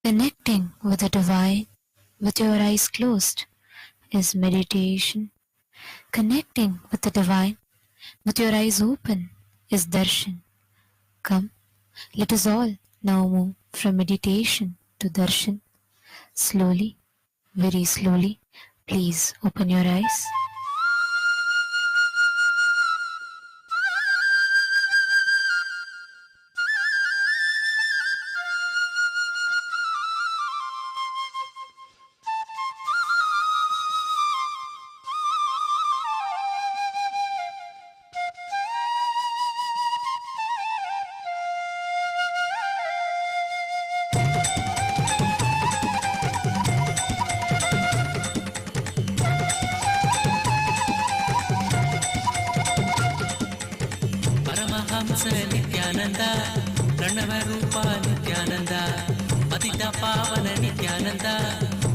Connecting with the divine with your eyes closed is meditation. Connecting with the divine with your eyes open is darshan. Come, let us all now move from meditation to darshan. Slowly, very slowly, please open your eyes. Nithyananda ಪ್ರಣವ ರೂಪ ನಿತ್ಯಾನಂದ ಪತಿತ ಪಾವನ ನಿತ್ಯಾನಂದ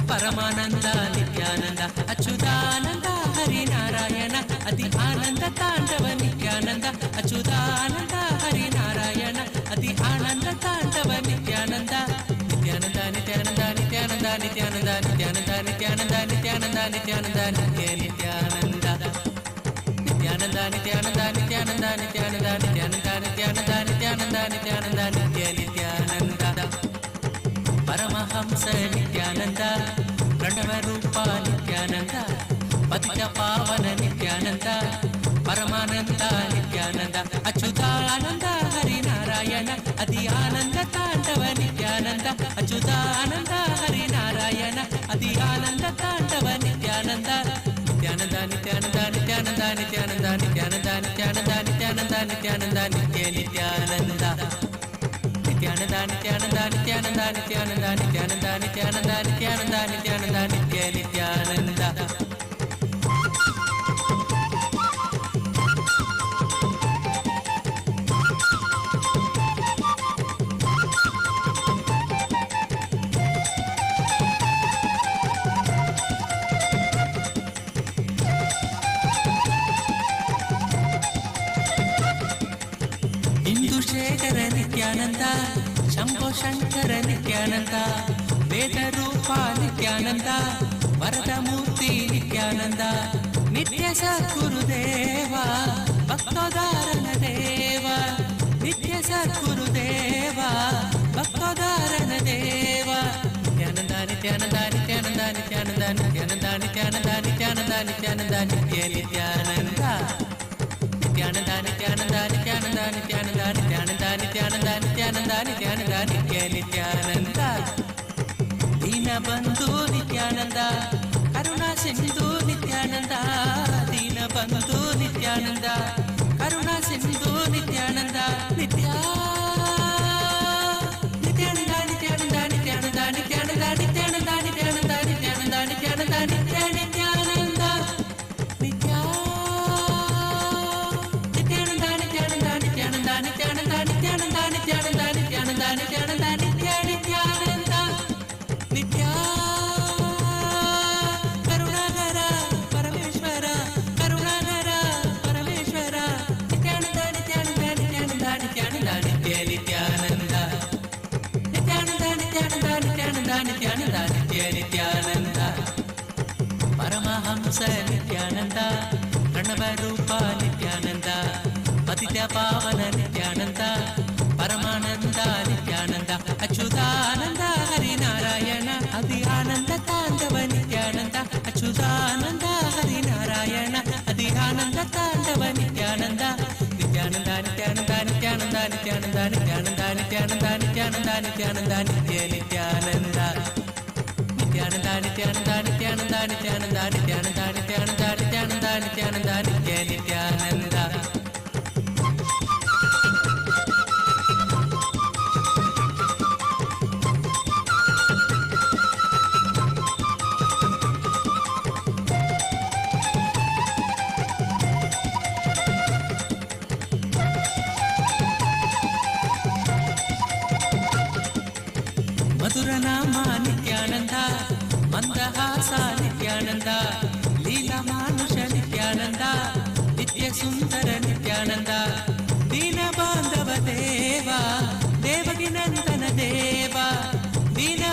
ಪರಮಾನಂದ ನಿತ್ಯಾನಂದ ಅಚ್ಯುತಾನಂದ ಹರಿನಾರಾಯಣ ಅತಿ ಆನಂದ ತಾಂಡವ ನಿತ್ಯಾನಂದ ಅಚ್ಯುತಾನಂದ ಹರಿನಾರಾಯಣ ಅತಿ ಆನಂದ ತಾಂಡವ ನಿತ್ಯಾನಂದ ನಿತ್ಯಾನಂದ ನಿತ್ಯಾನಂದ ನಿತ್ಯಾನಂದ ನಿತ್ಯಾನಂದ ನಿತ್ಯಾನಂದ ನಿತ್ಯಾನಂದ ನಿತ್ಯಾನಂದ ನಿತ್ಯಾನಂದ ನಿತ್ಯ ನಿತ್ಯಾನಂದ ನಿತ್ಯಾನಂದ ನಿತ್ಯಾನಂದ ನಿತ್ಯಾನಂದ ನಿತ್ಯಾನಂದ ನಿತ್ಯಾನಂದ ನಿತ್ಯಾನಂದ ನಿತ್ಯಾನಂದ ನಿತ್ಯಾನಂದ ನಿತ್ಯ ನಿತ್ಯಾನಂದ ಪರಮಹಂಸ ನಿತ್ಯಾನಂದ ಪ್ರಣವ ರೂಪ ನಿತ್ಯಾನಂದ ಪತಿತ ಪಾವನ ನಿತ್ಯಾನಂದ ಪರಮಾನಂದ ನಿತ್ಯಾನಂದ ಅಚ್ಯುತಾನಂದ ಹರಿನಾರಾಯಣ ಅತಿ ಆನಂದ ತಾಂಡವ ನಿತ್ಯಾನಂದ ಅಚ್ಯುತಾನಂದ ಹರಿನಾರಾಯಣ ಅತಿ ಆನಂದ ತಾಂಡವ ನಿತ್ಯಾನಂದ ನಿತ್ಯಾನಂದ ನಿತ್ಯಾನಂದ ನಿತ್ಯಾನಂದ ನಿತ್ಯಾನಂದ ನಿತ್ಯಾನಂದ ನಿತ್ಯಾನಂದ ನಿತ್ಯಾನಂದ ನಿತ್ಯಾನಂದ ನಿತ್ಯ ನಿತ್ಯಾನಂದ ನಿತ್ಯಾನಂದ ನಿತ್ಯಾನಂದ ನಿತ್ಯಾನಂದ ನಿತ್ಯಾನಂದ ನಿತ್ಯಾನಂದ ನಿತ್ಯಾನಂದ ನಿತ್ಯಾನಂದ ನಿತ್ಯಾನಂದ ನಿತ್ಯ ನಿತ್ಯಾನಂದ ಶೇಖರ ನಿತ್ಯಾನಂದ ಶಂಭೋ ಶಂಕರ ನಿತ್ಯಾನಂದ ವೇದ ರೂಪ ನಿತ್ಯಾನಂದ ವರದ ಮೂರ್ತಿ ನಿತ್ಯಾನಂದ ನಿತ್ಯ ಸದ್ಗುರುದೇವ ಭಕ್ತೋದಾರನ ದೇವ ನಿತ್ಯ ಸದ್ಗುರುದೇವ ಭಕ್ತೋದಾರನ ದೇವ ನಿತ್ಯಾನಂದ ನಿತ್ಯಾನಂದ ನಿತ್ಯಾನಂದ ನಿತ್ಯಾನಂದ ನಿತ್ಯಾನಂದ ನಿತ್ಯಾನಂದ ನಿತ್ಯಾನಂದ ನಿತ್ಯಾನಂದ ನಿತ್ಯ ನಿತ್ಯಾನಂದ ನಿತ್ಯಾನಂದ ನಿತ್ಯಾನಂದ ನಿತ್ಯಾನಂದ ನಿತ್ಯಾನಂದ ನಿತ್ಯಾನಂದ ನಿತ್ಯಾನಂದ ನಿತ್ಯಾನಂದ ನಿತ್ಯಾನಂದ ನಿತ್ಯ ನಿತ್ಯಾನಂದ ದೀನಬಂಧು ನಿತ್ಯಾನಂದ ಕರುಣಾ ಸಿಂಧು ನಿತ್ಯಾನಂದ ದೀನಬಂಧು ನಿತ್ಯಾನಂದ ಕರುಣಾ ಸಿಂಧು ನಿತ್ಯಾನಂದ ನಿತ್ಯಾನಂದ ನಿತ್ಯಾನಂದ ನಿತ್ಯಾನಂದ ನಿತ್ಯಾನಂದ ನಿತ್ಯಾನಂದ ನಿತ್ಯಾನಂದ ನಿತ್ಯಾನಂದ ನಿತ್ಯಾನಂದ ನಿತ್ಯ ನಿತ್ಯಾನಂದ ನಿತ್ಯಾನಂದ ನಿತ್ಯಾನಂದ ನಿತ್ಯಾನಂದ ನಿತ್ಯಾನಂದ ನಿತ್ಯಾನಂದ ನಿತ್ಯ ನಿತ್ಯಾನಂದ ನಿತ್ಯ ಕರುಣಾಕರ ಪರಮೇಶ್ವರ ಕರುಣಾಕರ ಪರಮೇಶ್ವರ ನಿತ್ಯಾನಂದ ನಿತ್ಯಾನಂದ ನಿತ್ಯಾನಂದ ನಿತ್ಯಾನಂದ ನಿತ್ಯ ನಿತ್ಯಾನಂದ ನಿತ್ಯಾನಂದ ನಿತ್ಯಾನಂದ ನಿತ್ಯಾನಂದ ನಿತ್ಯಾನಂದ ನಿತ್ಯ ನಿತ್ಯಾನಂದ ಪರಮಹಂಸ ನಿತ್ಯಾನಂದ ಪ್ರಣವ ರೂಪ ನಿತ್ಯಾನಂದ ಪತಿತ ಪಾವನ ನಿತ್ಯಾನಂದ ಪರಮಾನಂದ ನಿತ್ಯಾನಂದ ಅಚ್ಯುತಾನಂದ ಹರಿನಾರಾಯಣ ಅತಿ ಆನಂದ ತಾಂಡವ ನಿತ್ಯಾನಂದ ಅಚ್ಯುತಾನಂದ ಹರಿನಾರಾಯಣ ಅತಿ ಆನಂದ ತಾಂಡವ ನಿತ್ಯಾನಂದ ನಿತ್ಯಾನಂದ ನಿತ್ಯಾನಂದ ನಿತ್ಯಾನಂದ ನಿತ್ಯಾನಂದ ನಿತ್ಯಾನಂದ ನಿತ್ಯಾನಂದ ನಿತ್ಯಾನಂದ ನಿತ್ಯಾನಂದ ನಿತ್ಯ ನಿತ್ಯಾನಂದ ನಿತ್ಯಾನಂದ ನಿತ್ಯಾನಂದ ನಿತ್ಯಾನಂದ ನಿತ್ಯಾನಂದ ನಿತ್ಯಾನಂದ ನಿತ್ಯಾನಂದ ನಿತ್ಯಾನಂದ ನಿತ್ಯಾನಂದ ನಿತ್ಯ ನಿತ್ಯಾನಂದ ಮಧುರನಾಮ ನಿತ್ಯಾನಂದ ಮಂದಹಾಸ ನಿತ್ಯಾನಂದ ಲೀಲಾ ಮಾನುಷ ನಿತ್ಯಾನಂದ ನಿತ್ಯ ಸುಂದರ ನಿತ್ಯಾನಂದ ದೀನ ಬಾಂಧವ ದೇವ ದೇವಗಿ ನಂದನ ದೇವ ದೀನ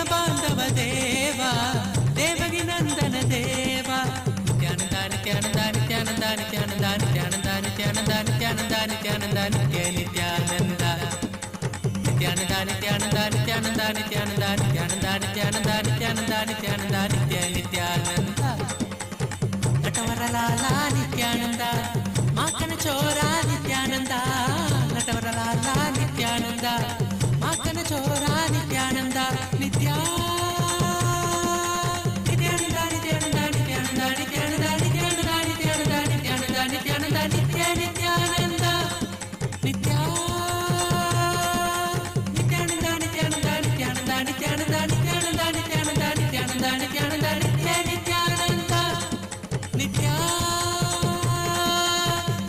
Nithyananda Nithyananda Nithyananda Nithyananda Nithyananda Nithyananda Nithyananda Nithyananda Nithyananda Natavaralala Nithyananda Makana Chora Nithyananda Natavaralala Nithyananda Makana Chora Nithyananda Nithyananda Nithyananda Nithyananda Nithyananda Nithyananda Nithyananda Nithyananda Nithyananda Nithyananda Nithya Nithyananda Nithyananda Nithyananda Nithyananda Nithyananda Nithyananda Nithyananda Nithyananda Nithyananda Nithya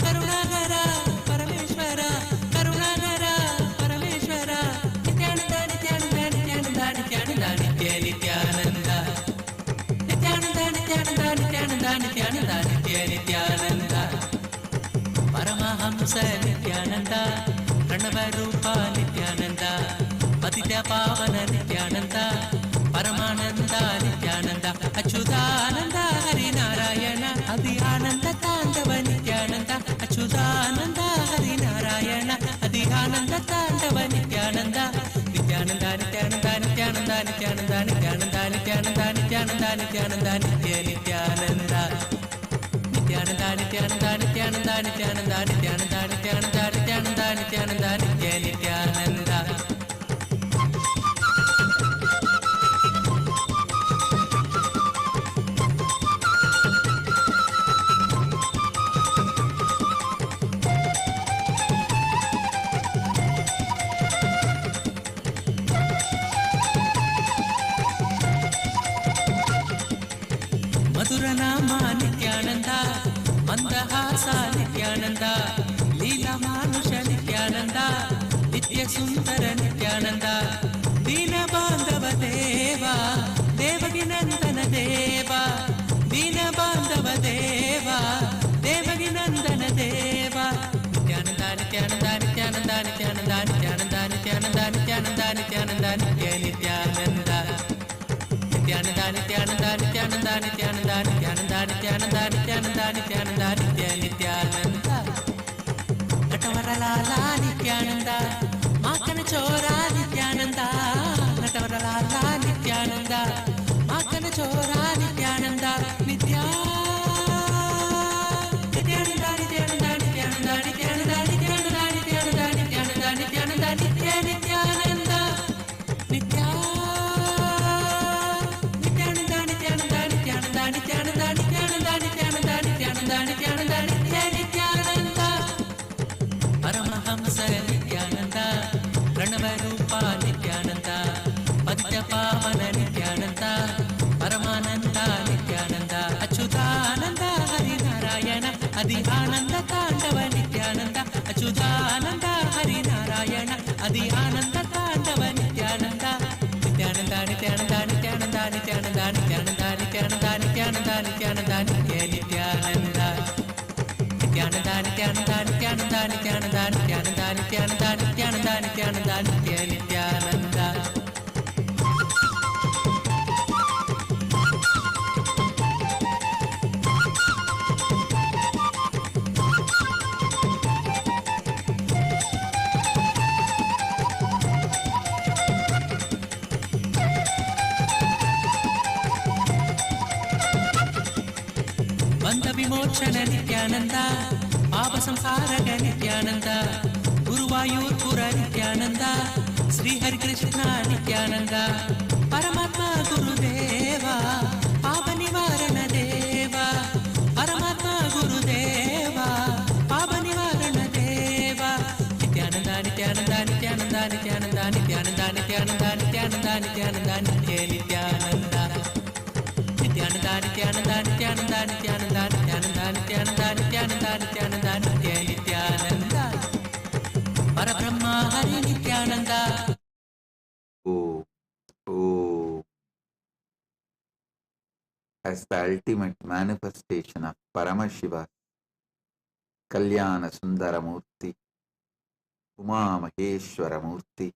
Karunagara Parameshwara Karunagara Parameshwara Nithyananda Nithyananda Nithyananda Nithyananda Nithyananda Nithyananda Nithyananda Nithyananda Nithyananda Nithyananda Paramahamsa Nithyananda Pranavarupa Nithyananda Patitya Pavana Nithyananda Paramananda Nithyananda Achyutananda Harinarayana Adhyananda Tandava Nithyananda Achyutananda Harinarayana Adhyananda Tandava Nithyananda Nithyananda Nithyananda Nithyananda Nithyananda Nithyananda Nithyananda Nithyananda Nithyananda Nithyananda Nithyananda Nithyananda Nithyananda Nithyananda Nithyananda Nithyananda Nithyananda Nithyananda Nithyananda Madhuranama Nithyananda Mandahasa Nithyananda Leela Manusha Nithyananda Nitya Sundara Nithyananda Dina Bandhava Deva Devagi Nandana Deva Dina Bandhava Deva Devagi Nandana Deva Nithyananda Nithyananda Nithyananda Nithyananda Nithyananda Nithyananda Nithyananda Nithyananda Nithyananda Nithyananda Nithyananda Nithyananda Nithyananda Nithyananda Nithyananda Nithyananda Nithyananda Nithyananda Natavaralala Nithyananda Makana Chora Nithyananda Natavaralala Nithyananda Makana Chora Nithyananda Nithyananda Nithyananda Nithyananda Nithyananda Nithyananda Nithyananda Nithyananda Nithyananda Nithyananda Nithya Nithyananda Nithyananda Nithyananda Nithyananda Nithyananda Nithyananda Paramahamsa Nithyananda Pranavarupa Nithyananda Patitya Pavana Nithyananda Paramananda Nithyananda Achyutananda Harinarayana Adhyananda Tandava Nithyananda Achyutananda Harinarayana Adhyananda Tandava Nithyananda Nithyananda Nithyananda Nithyananda Nithyananda Nithyananda Nithyananda Nithyananda Nithyananda Nithyananda Nithyananda Nithyananda Nithyananda Nithyananda Nithyananda Nithyananda Nithyananda Nithyananda Nithyananda Bandha Vimochana Nithyananda Papa Samsaraga Nithyananda Guruvayurpura Nithyananda Sri Hari Krishna Nithyananda Paramatma Gurudeva Papa Nivarana Deva Paramatma Gurudeva Papa Nivarana Deva Nithyananda Nithyananda Nithyananda Nithyananda Nithyananda Nithyananda Nithyananda Nithyananda Nithyananda Nithyananda Nithyananda Nithyananda Nithyananda Nithyananda Nithyananda Nithyananda Nithyananda Nithyananda Parabrahma Hari Nithyananda Oh, oh, as the ultimate manifestation of Paramashiva, Kalyana Sundaramurti, Uma Maheshwaramurti,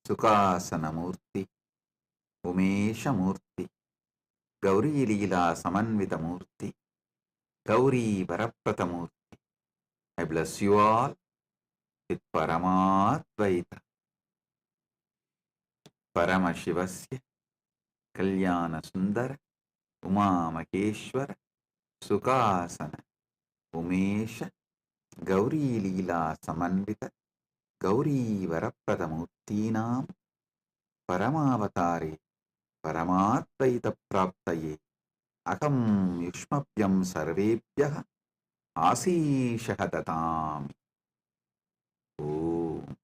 Sukhasanamurti, Umeshamurti, Gauri Leela Samanvitamurti, Gauri Varapratamurti. I bless you all with Paramadvaita. Paramashivasya Kalyana Sundara Uma Maheshwara Sukasana Umesha Gauri Leela Samanvita Gauri Varapradamutinam Paramavatare Paramatvaita Praptaye Aham Yushmapyam Sarvebhyah Asishah Datam. Om,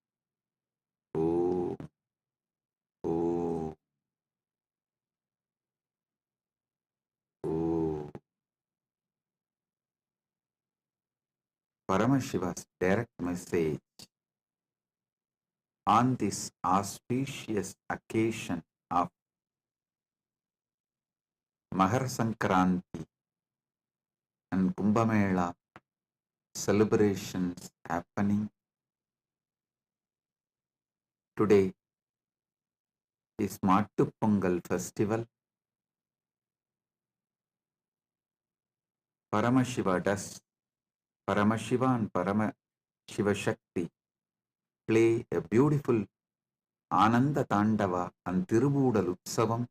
Om, Om, Om. Paramashiva's direct message on this auspicious occasion of Mahar Sankranti and Kumbh Mela celebrations happening today is Mattu Pongal festival. Paramashiva and Paramashiva Shakti play a beautiful Ananda Tandava and Tirubudal Utsavam.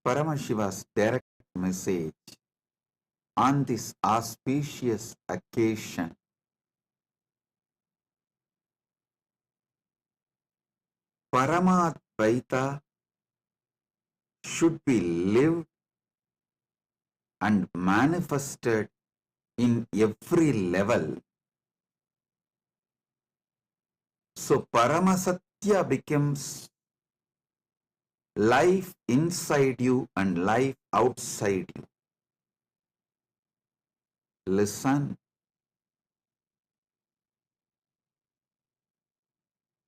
Paramashiva's direct message on this auspicious occasion. Paramadvaita should be lived and manifested in every level. So Paramasatya becomes life inside you and life outside you. Listen.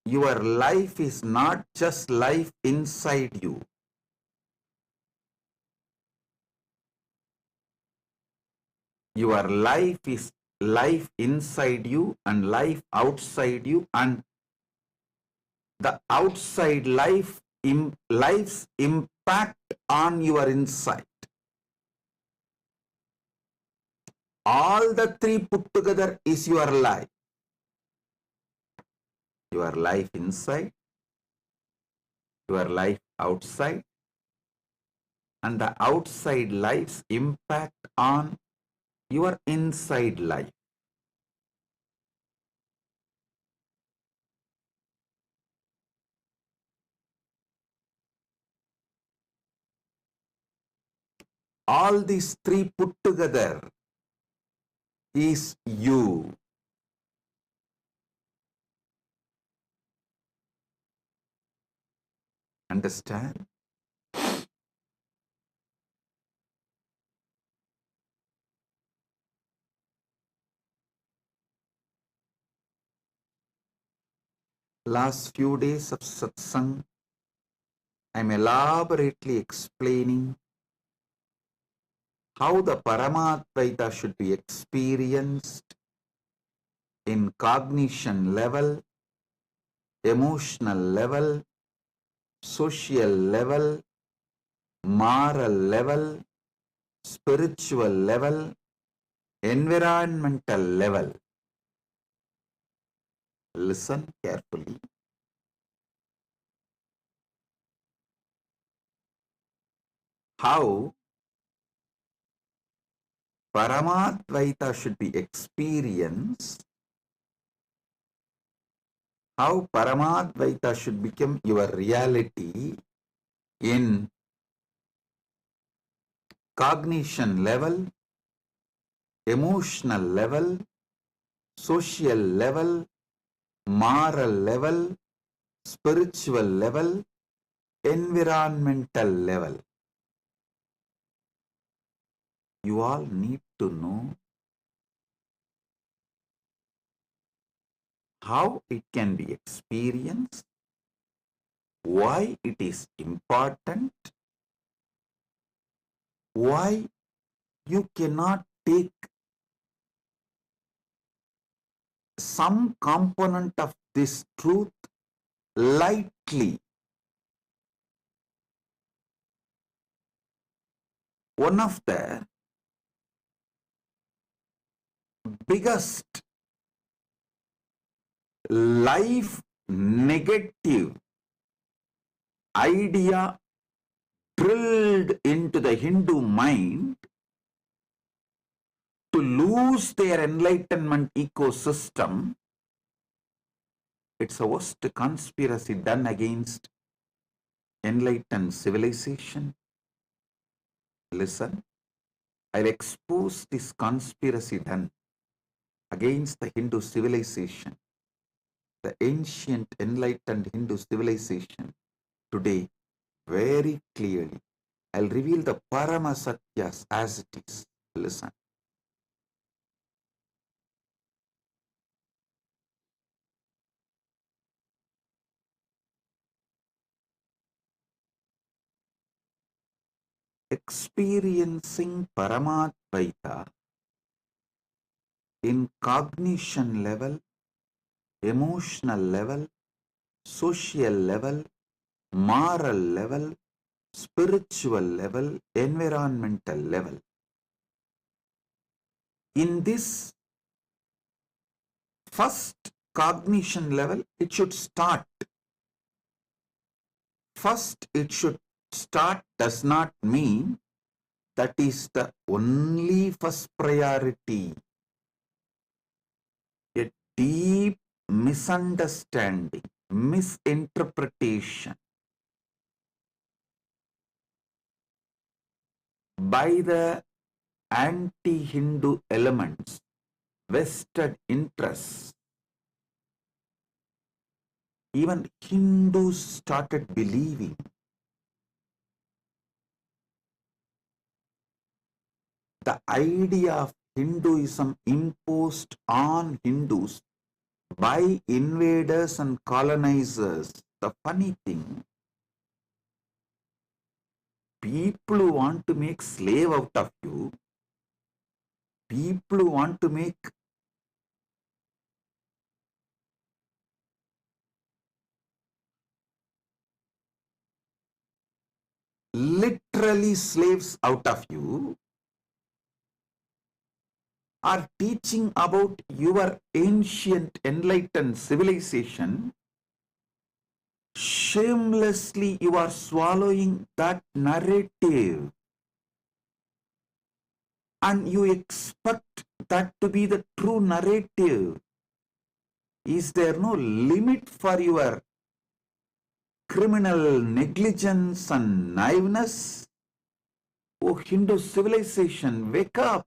Your life is not just life inside you. Your life is life inside you and life outside you, and the outside life's impact on your inside. All the three put together is your life. Your life inside, your life outside, and the outside life's impact on your inside life. All these three put together is you. Understand? Last few days of satsang, I'm elaborately explaining how the Paramadvaita should be experienced in cognition level, emotional level, social level, moral level, spiritual level, environmental level. Listen carefully. How Paramadvaita should be experienced, how Paramadvaita should become your reality in cognition level, emotional level, social level, moral level, spiritual level, environmental level. You all need to know how it can be experienced, why it is important, why you cannot take some component of this truth lightly. One of the biggest life negative idea drilled into the Hindu mind to lose their enlightenment ecosystem. It's a worst conspiracy done against enlightened civilization. Listen, I'll expose this conspiracy done against the Hindu civilization, the ancient enlightened Hindu civilization today very clearly. I'll reveal the Parama Satyas as it is. Listen. Experiencing Paramadvaita in cognition level, emotional level, social level, moral level, spiritual level, environmental level. In this first cognition level, it should start. First, it should start does not mean that is the only first priority. A deep misunderstanding, misinterpretation by the anti-Hindu elements, vested interests. Even Hindus started believing the idea of Hinduism imposed on Hindus by invaders and colonizers. The funny thing, people who want to make slave out of you, people who want to make literally slaves out of you, are teaching about your ancient enlightened civilization. Shamelessly you are swallowing that narrative and you expect that to be the true narrative. Is there no limit for your criminal negligence and naiveness? Oh, Hindu civilization, wake up.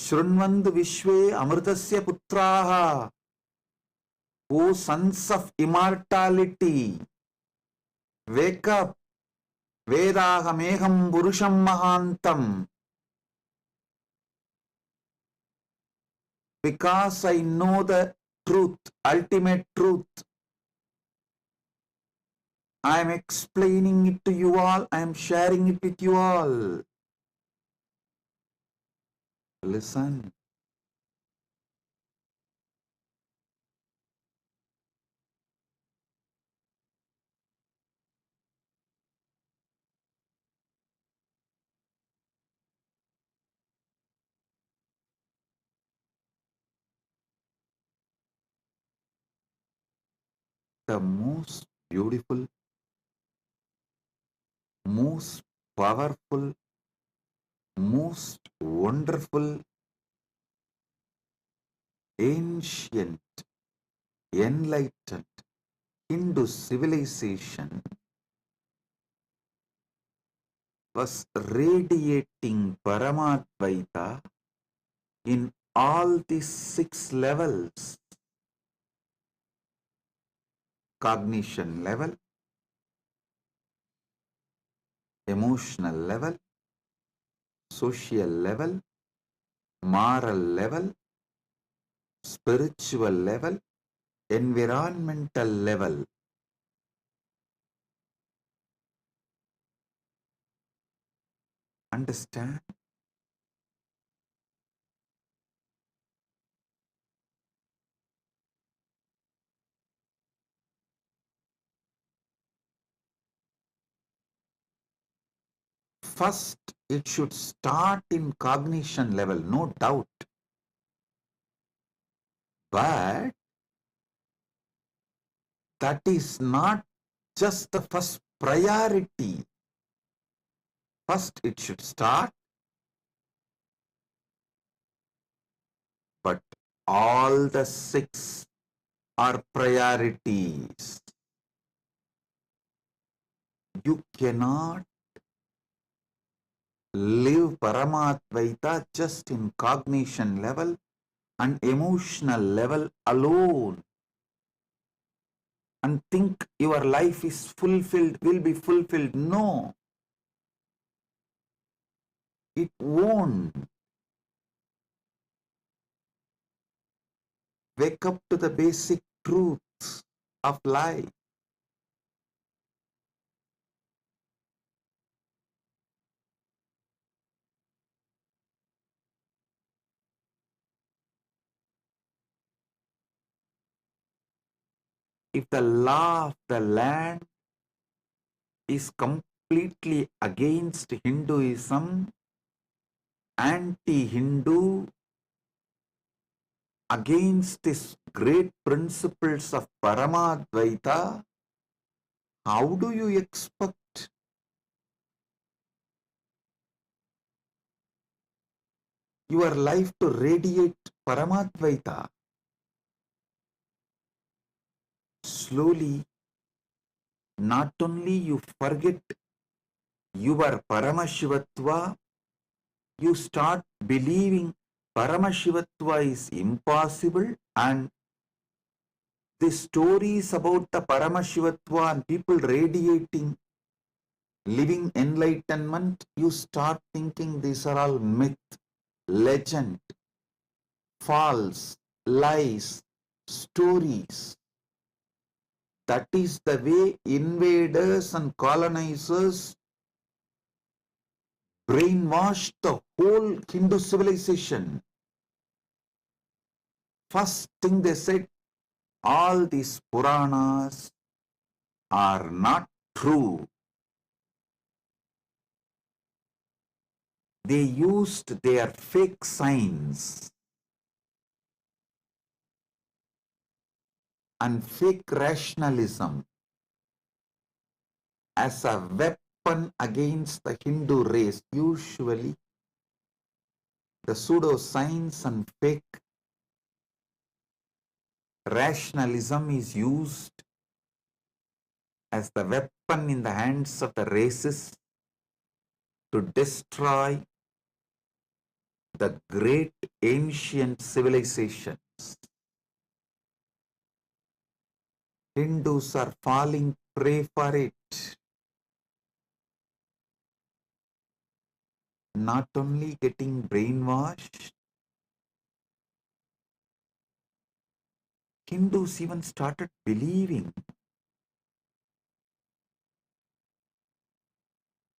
Shrunvandu Vishwe Amritasya Putraha. O sons of immortality, wake up. Vedahameham Purusham Mahantam. Because I know the truth, ultimate truth. I am explaining it to you all. I am sharing it with you all. Listen. The most beautiful, most powerful, most wonderful, ancient, enlightened Hindu civilization was radiating Paramadvaita in all these 6 levels. Cognition level, emotional level, social level, moral level, spiritual level, environmental level. Understand? First, it should start in cognition level, no doubt. But that is not just the first priority. First, it should start, but all the six are priorities. You cannot live Paramadvaita just in cognition level and emotional level alone and think your life is fulfilled, will be fulfilled. No, it won't. Wake up to the basic truths of life. If the law of the land is completely against Hinduism, anti-Hindu, against these great principles of Paramadvaita, how do you expect your life to radiate Paramadvaita? Slowly, not only you forget your Paramashivatva, you start believing Paramashivatva is impossible, and the stories about the Paramashivatva and people radiating living enlightenment, you start thinking these are all myth, legend, false, lies, stories. That is the way invaders and colonizers brainwashed the whole Hindu civilization. First thing they said, all these Puranas are not true. They used their fake science and fake rationalism as a weapon against the Hindu race. Usually, the pseudoscience and fake rationalism is used as the weapon in the hands of the races to destroy the great ancient civilizations. Hindus are falling prey for it. Not only getting brainwashed, Hindus even started believing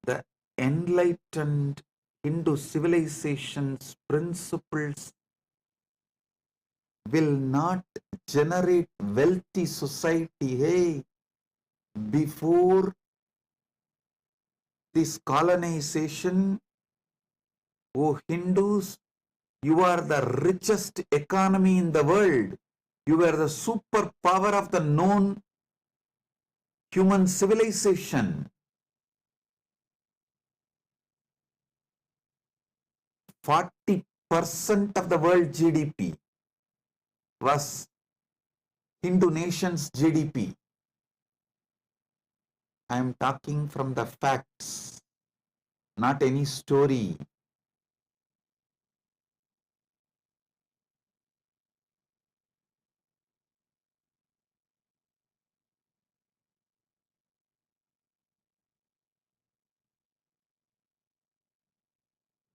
the enlightened Hindu civilization's principles will not generate wealthy society. Hey, before this colonization, oh Hindus, you are the richest economy in the world. You were the superpower of the known human civilization. 40% of the world GDP was Hindu nation's GDP. I am talking from the facts, not any story.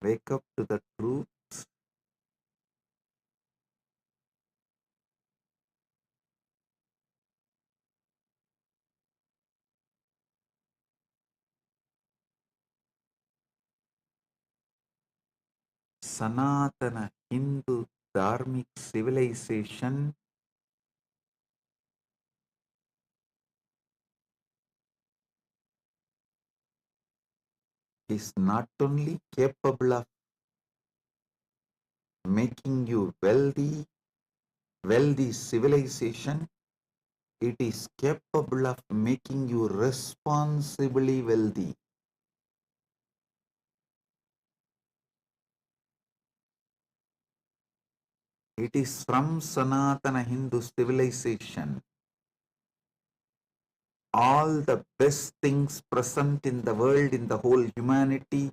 Wake up to the truth. Sanatana Hindu Dharmic civilization is not only capable of making you wealthy civilization, it is capable of making you responsibly wealthy. It is from Sanatana Hindu civilization. All the best things present in the world, in the whole humanity,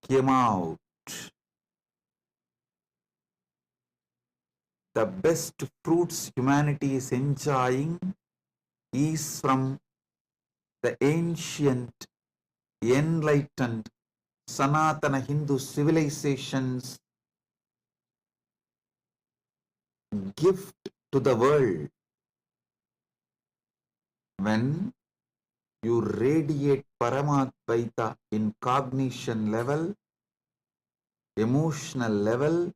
came out. The best fruits humanity is enjoying is from the ancient, enlightened, Sanatana Hindu civilization's gift to the world. When you radiate Paramadvaita in cognition level, emotional level,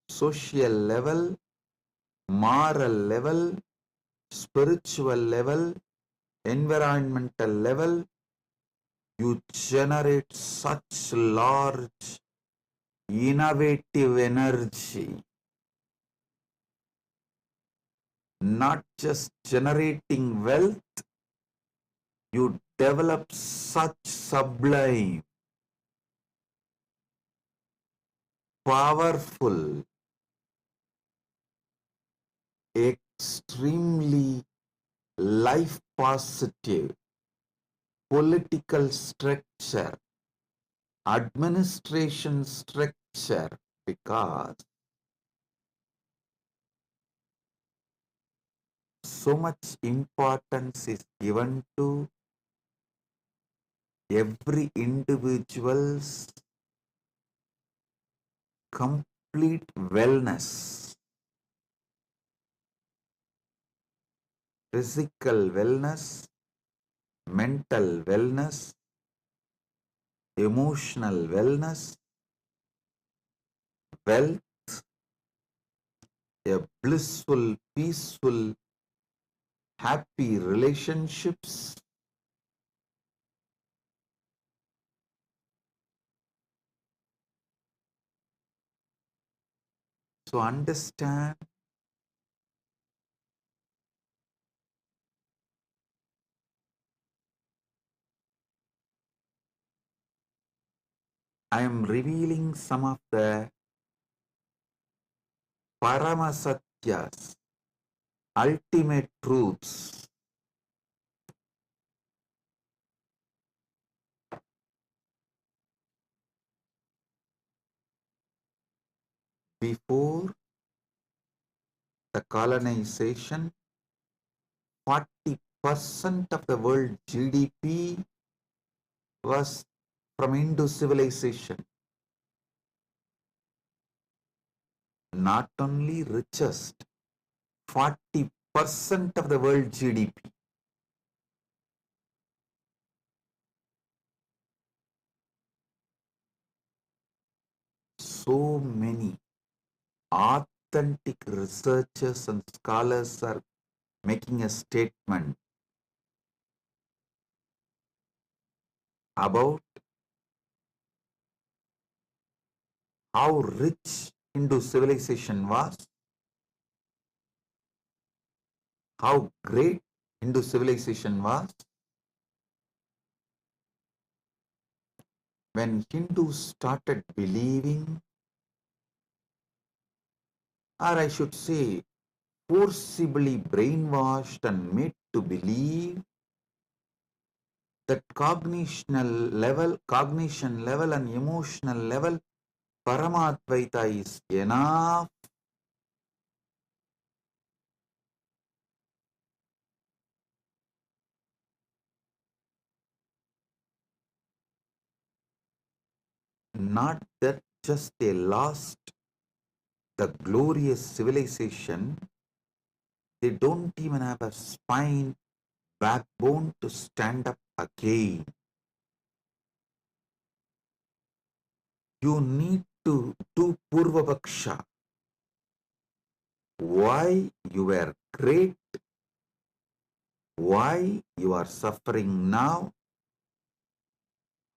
social level, moral level, spiritual level, environmental level, you generate such large, innovative energy. Not just generating wealth, you develop such sublime, powerful, extremely life positive political structure, administration structure, because so much importance is given to every individual's complete wellness, physical wellness, mental wellness, emotional wellness, wealth, a blissful, peaceful, happy relationships. So understand, I am revealing some of the Paramasatyas, ultimate truths. Before the colonization, 40% of the world GDP was from Hindu civilization. Not only richest, 40% of the world GDP. So many authentic researchers and scholars are making a statement about how rich Hindu civilization was, how great Hindu civilization was, when Hindus started believing, or I should say, forcibly brainwashed and made to believe that cognition level and emotional level, Paramadvaita is enough. Not that just they lost the glorious civilization, they don't even have a spine, backbone to stand up again. You need to do Purvapaksha. Why you were great, why you are suffering now,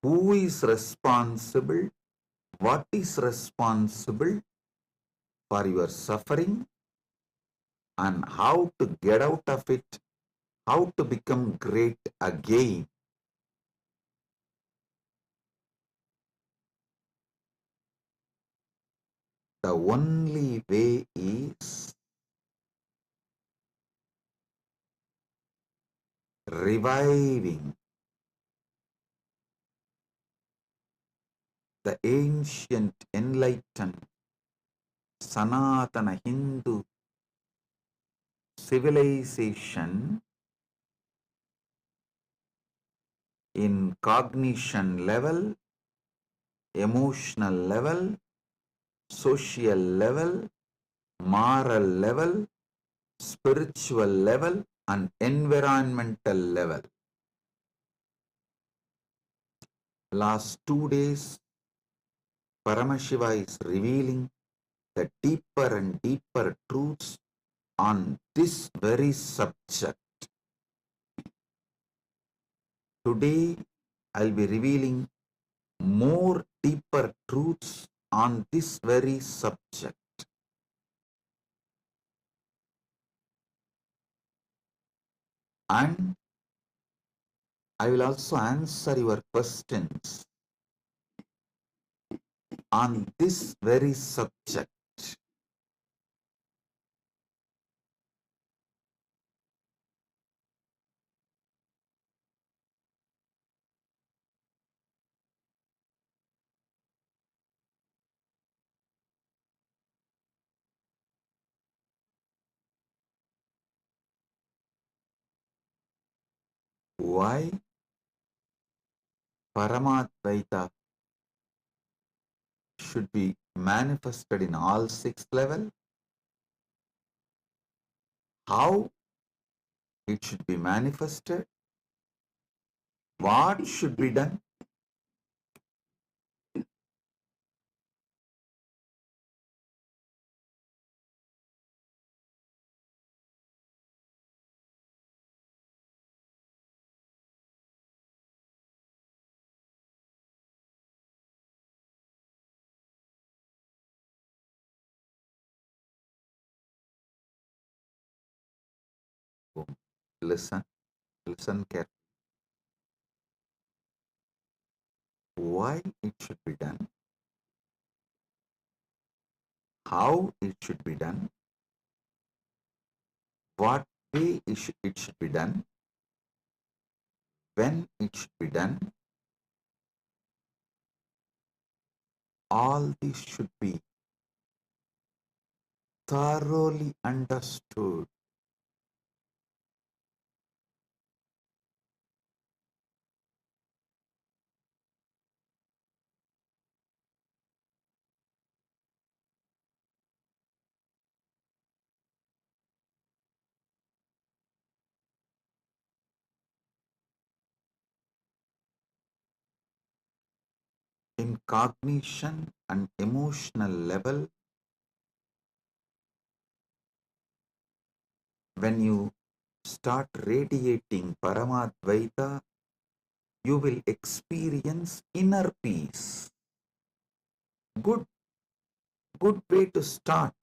who is responsible, what is responsible for your suffering, and how to get out of it, how to become great again. The only way is reviving the ancient enlightened Sanatana Hindu civilization in cognition level, emotional level, social level, moral level, spiritual level, and environmental level. Last 2 days, Paramashiva is revealing the deeper and deeper truths on this very subject. Today, I'll be revealing more deeper truths on this very subject. And I will also answer your questions on this very subject. Why Paramadvaita should be manifested in all 6 levels, how it should be manifested, what should be done. Listen, listen carefully. Why it should be done, how it should be done, what way it should be done, when it should be done. All this should be thoroughly understood. In cognition and emotional level, when you start radiating Paramadvaita, you will experience inner peace. Good, good way to start,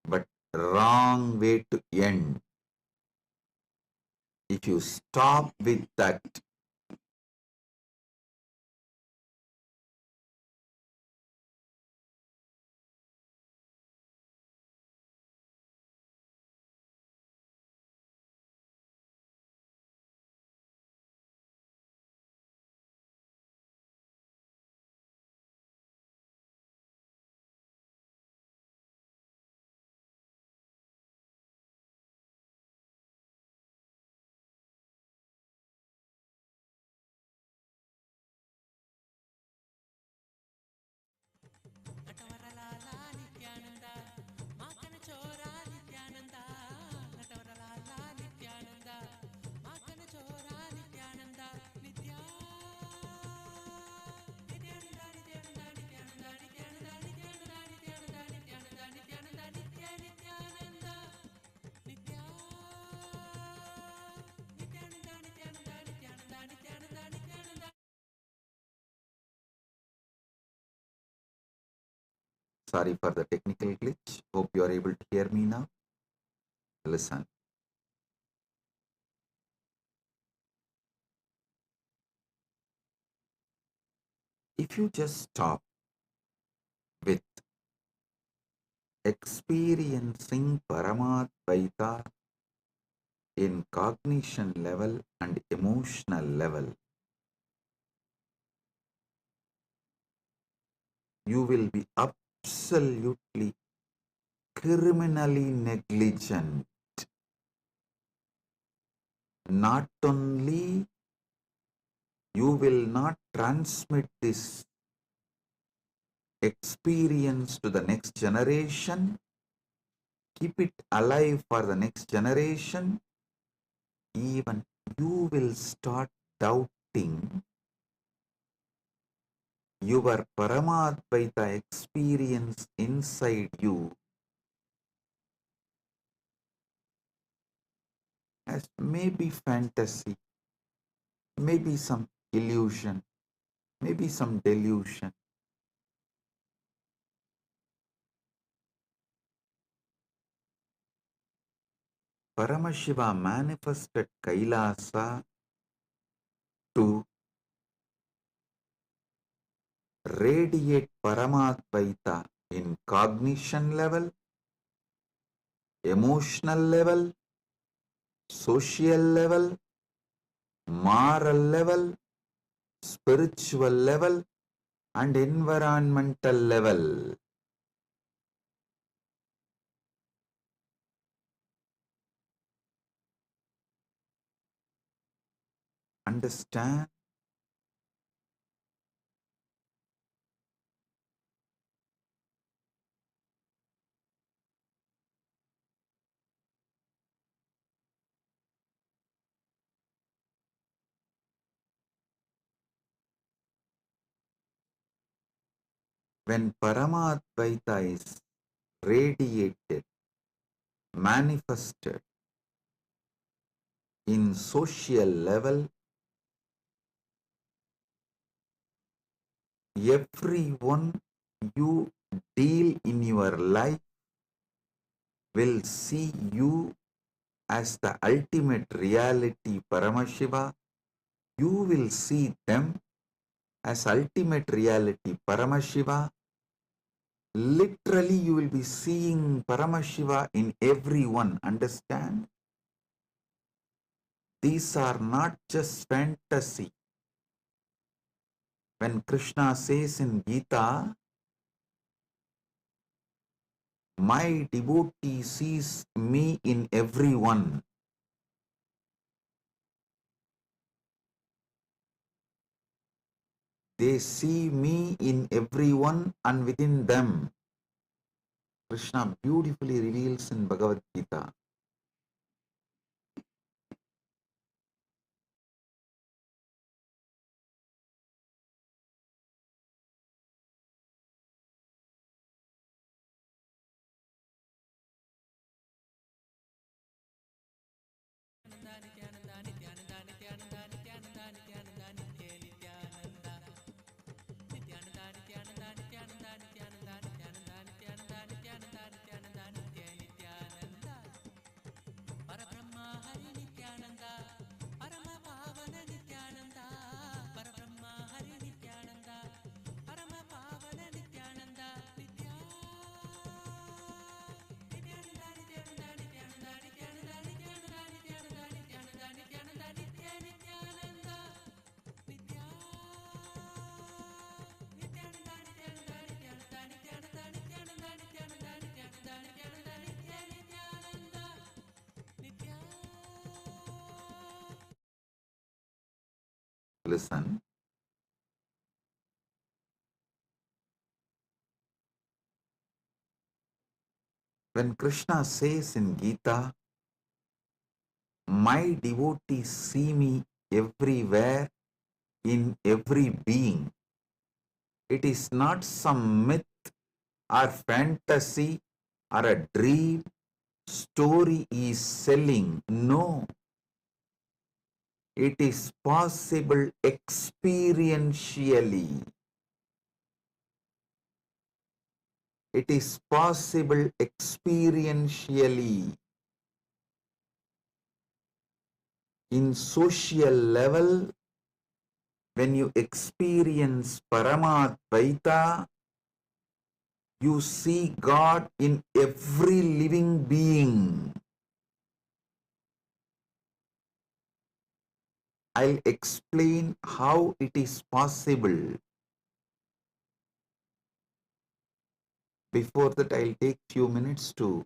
but wrong way to end. If you stop with that Sorry for the technical glitch. Hope you are able to hear me now. Listen. If you just stop with experiencing Paramadvaita in cognition level and emotional level, you will be absolutely criminally negligent. Not only you will not transmit this experience to the next generation, keep it alive for the next generation, even you will start doubting your Paramadvaita experience inside you as maybe fantasy, maybe some illusion, maybe some delusion. Paramashiva manifested Kailasa to radiate Paramadvaita in cognition level, emotional level, social level, moral level, spiritual level, and environmental level. Understand? When Paramadvaita is radiated, manifested in social level, everyone you deal in your life will see you as the ultimate reality Paramashiva. You will see them as ultimate reality Paramashiva. Literally, you will be seeing Paramashiva in everyone. Understand? These are not just fantasy. When Krishna says in Gita, my devotee sees me in everyone. They see me in everyone and within them. Krishna beautifully reveals in Bhagavad Gita. Listen, when Krishna says in Gita, my devotees see me everywhere in every being, it is not some myth or fantasy or a dream story is selling. No, it is possible experientially. It is possible experientially. In social level, when you experience Paramadvaita, you see God in every living being. I'll explain how it is possible. Before that, I'll take few minutes to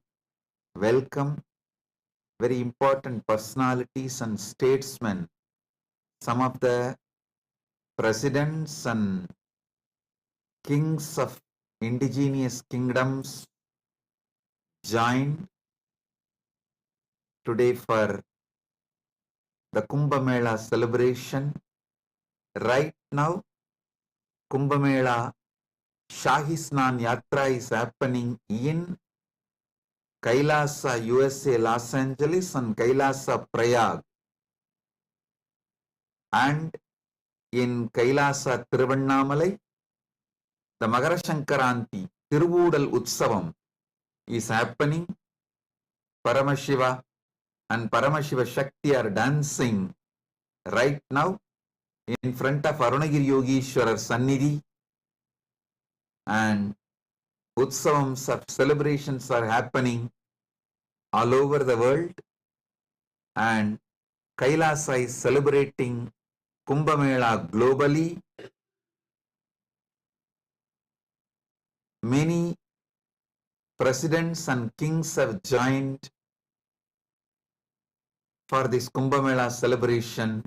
welcome very important personalities and statesmen, some of the presidents and kings of indigenous kingdoms joined today for the Kumbh Mela celebration. Right now, Kumbh Mela Shahi Snan Yatra is happening in Kailasa, USA, Los Angeles, and Kailasa, Prayag. And in Kailasa, Tiruvannamalai, the Magara Shankaranti, Tiruvudal Utsavam is happening. Paramashiva and Paramashiva Shakti are dancing right now in front of Arunagiri Yogeshwarar Sannidhi, and Utsavams of celebrations are happening all over the world, and Kailasa is celebrating Kumbh Mela globally. Many presidents and kings have joined for this Kumbh Mela celebration.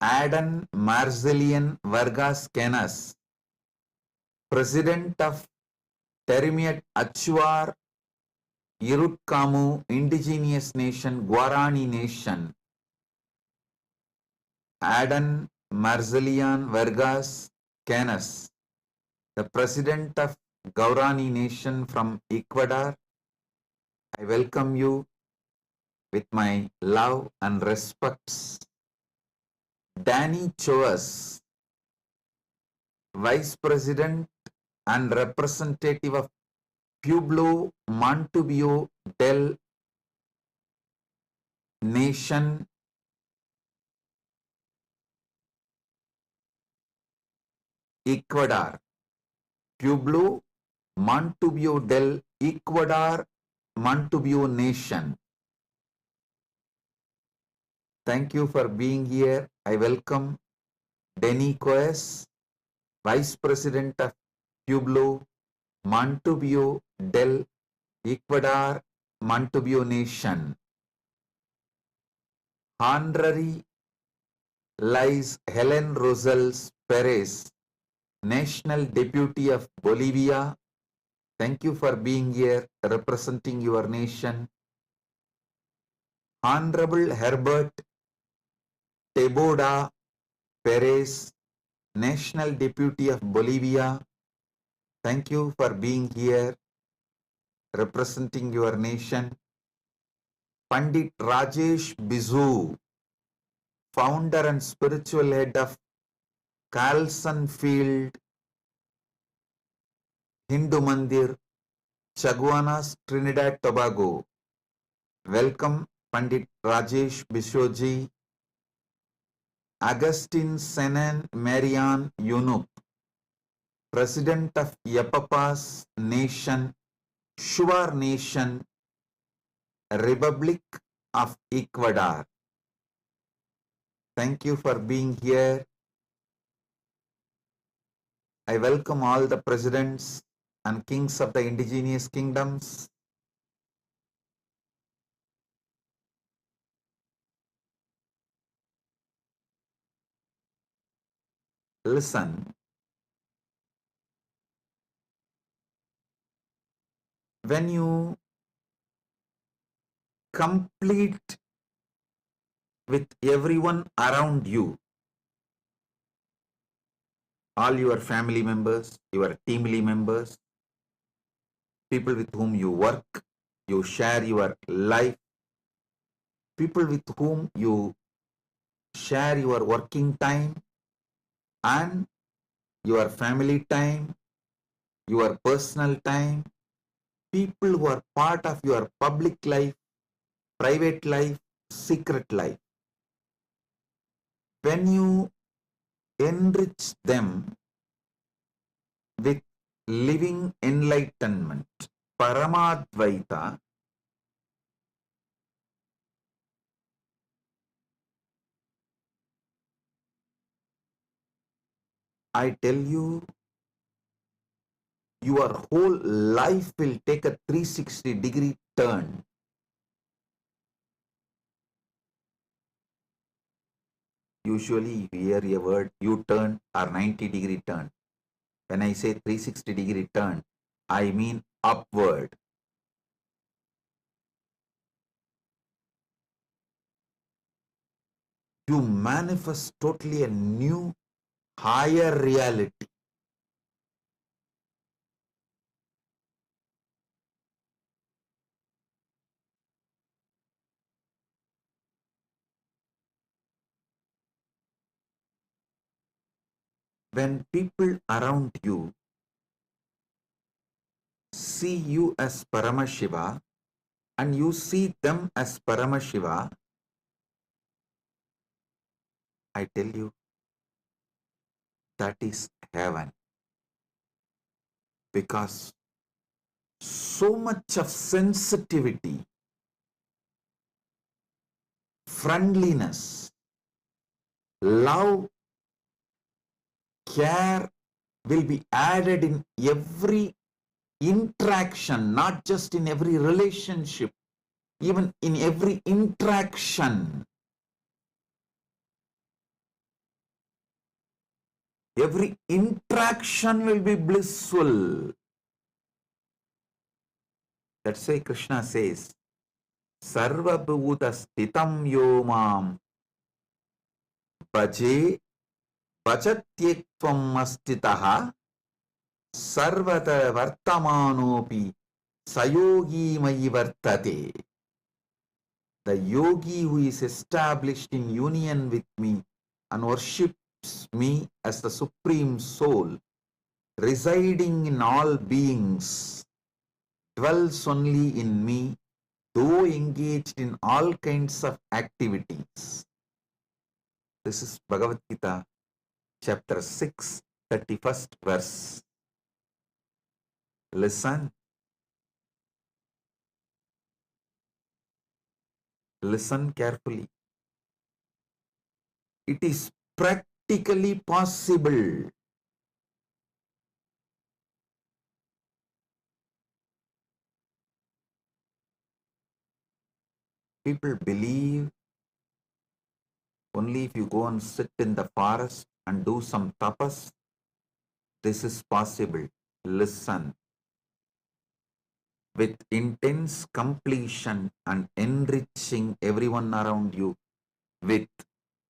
Adan Marzelian Vargas Canas, President of Terimiat Achuar Irutkamu Indigenous Nation, Guarani Nation. Adan Marzelian Vargas Canas, the President of Guarani Nation from Ecuador. I welcome you with my love and respects. Danny Choas, Vice President and Representative of Pueblo Montubio del Nation, Ecuador. Pueblo Montubio del Ecuador, Montubio Nation. Thank you for being here. I welcome Denny Coes, Vice President of Pueblo Montubio del Ecuador, Montubio Nation. Honorary Lies Helen Rosales Perez, National Deputy of Bolivia. Thank you for being here, representing your nation. Honorable Herbert Teboda Perez, National Deputy of Bolivia. Thank you for being here, representing your nation. Pandit Rajesh Bizu, Founder and Spiritual Head of Carlson Field Hindu Mandir, Chaguanas, Trinidad, Tobago. Welcome, Pandit Rajesh Bishoji. Augustine Senan Marian Yunup, President of Yapapas Nation, Shuar Nation, Republic of Ecuador. Thank you for being here. I welcome all the presidents and kings of the indigenous kingdoms. Listen. When you complete with everyone around you, all your family members, your team members, people with whom you work, you share your life, people with whom you share your working time, and your family time, your personal time, people who are part of your public life, private life, secret life. When you enrich them with living enlightenment, Paramadvaita, I tell you, your whole life will take a 360-degree turn. Usually you hear a word U-turn or 90-degree turn. When I say 360-degree turn, I mean upward. You manifest totally a new, higher reality. When people around you see you as Paramashiva and you see them as Paramashiva, I tell you, that is heaven. Because so much of sensitivity, friendliness, love, care will be added in every interaction, not just in every relationship, even in every interaction. Every interaction will be blissful. That's why Krishna says, Sarva Bhuta Stitam Yomam Bhaje Bhajatyekvam Astitaha Sarvata Vartamanopi Sayogi Mayi Vartate. The yogi who is established in union with me and worships me as the Supreme Soul, residing in all beings, dwells only in me, though engaged in all kinds of activities. This is Bhagavad Gita, chapter 6, 31st verse. Listen. Listen carefully. It is practically possible. People believe only if you go and sit in the forest and do some tapas, this is possible. Listen. With intense completion and enriching everyone around you with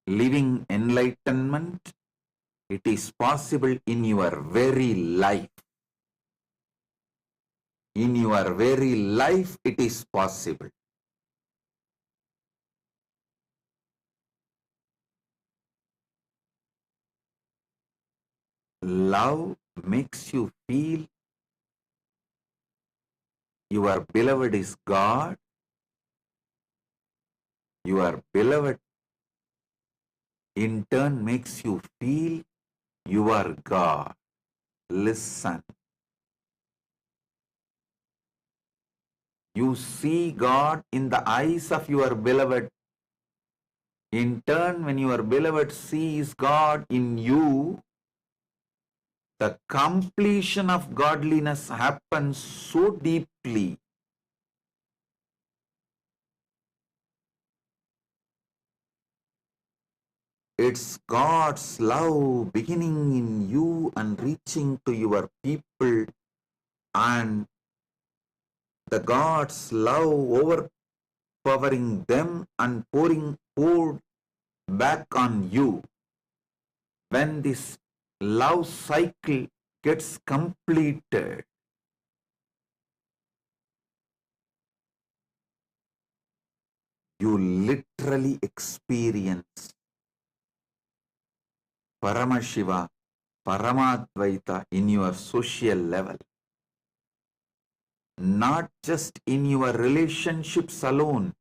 living enlightenment, it is possible in your very life. In your very life, it is possible. Love makes you feel your beloved is God. Your beloved in turn makes you feel you are God. Listen. You see God in the eyes of your beloved. In turn, when your beloved sees God in you, the completion of godliness happens so deeply. It's God's love beginning in you and reaching to your people, and the God's love overpowering them and poured back on you. When this love cycle gets completed, you literally experience Paramashiva Paramadvaita in your social level, not just in your relationships alone.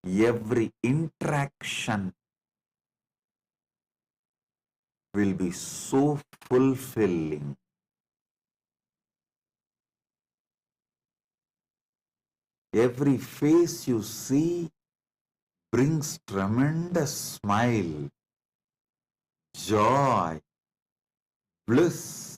Every interaction will be so fulfilling. Every face you see brings tremendous smile, joy, bliss.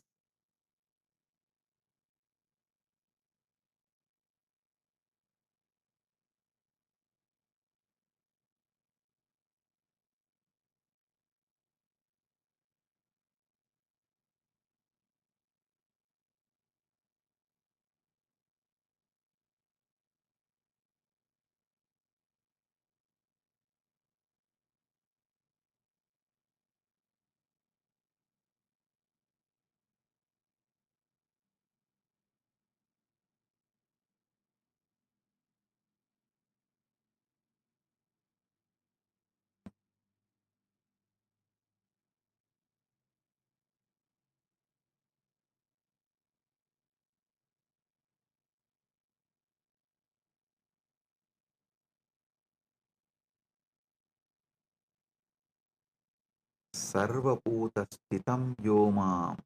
Sarvabhuta sthitam yomam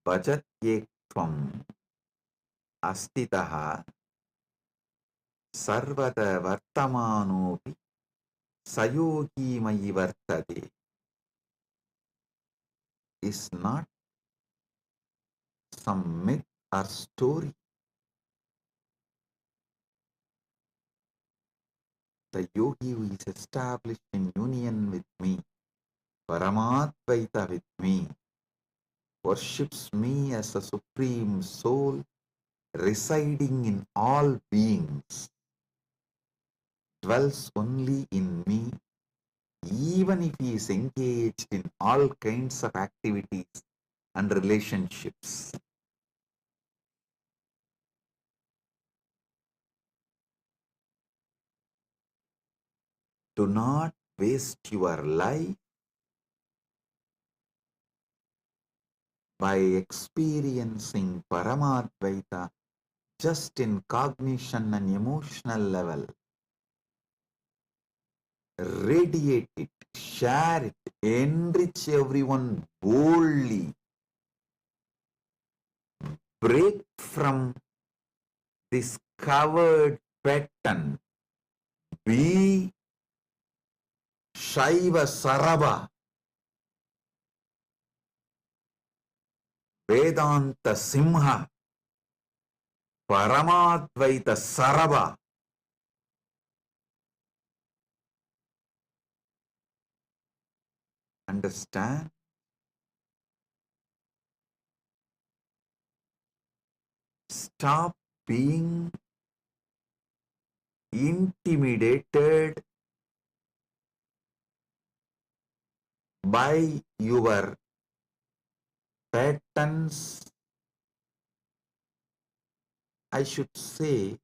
bhajatyekvam astitaha sarvata vartamanopi sayogi mayi vartade is not some myth or story. The yogi who is established in union with me, Paramadvaita with me, worships me as a supreme soul residing in all beings, dwells only in me, even if he is engaged in all kinds of activities and relationships. Do not waste your life by experiencing Paramadvaita just in cognition and emotional level. Radiate it, share it, enrich everyone boldly. Break from this covered pattern. Be Shaiva Saraba, Vedanta Simha, Paramadvaita Saraba. Understand? Stop being intimidated by your patterns. I should say,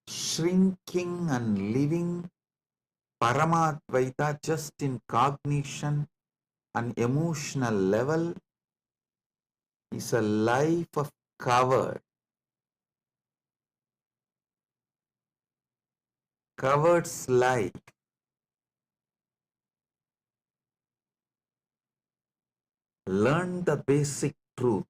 shrinking and living Paramadvaita just in cognition and emotional level is a life of covered. Coward's life. Learn the basic truths.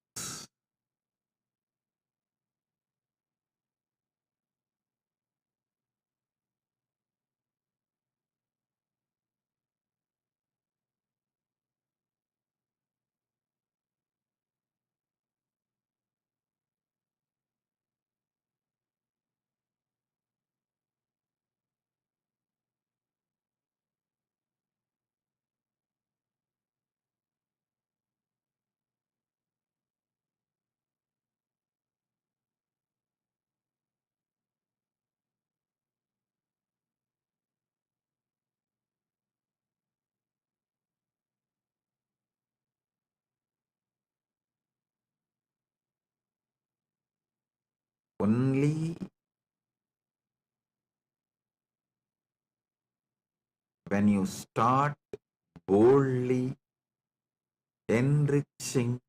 Only when you start boldly enriching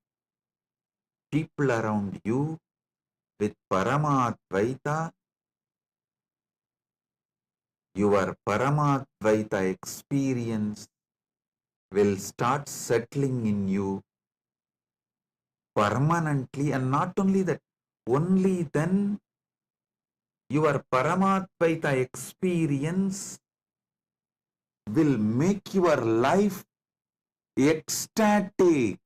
people around you with Paramadvaita, your Paramadvaita experience will start settling in you permanently, and not only that, only then your Paramadvaita experience will make your life ecstatic.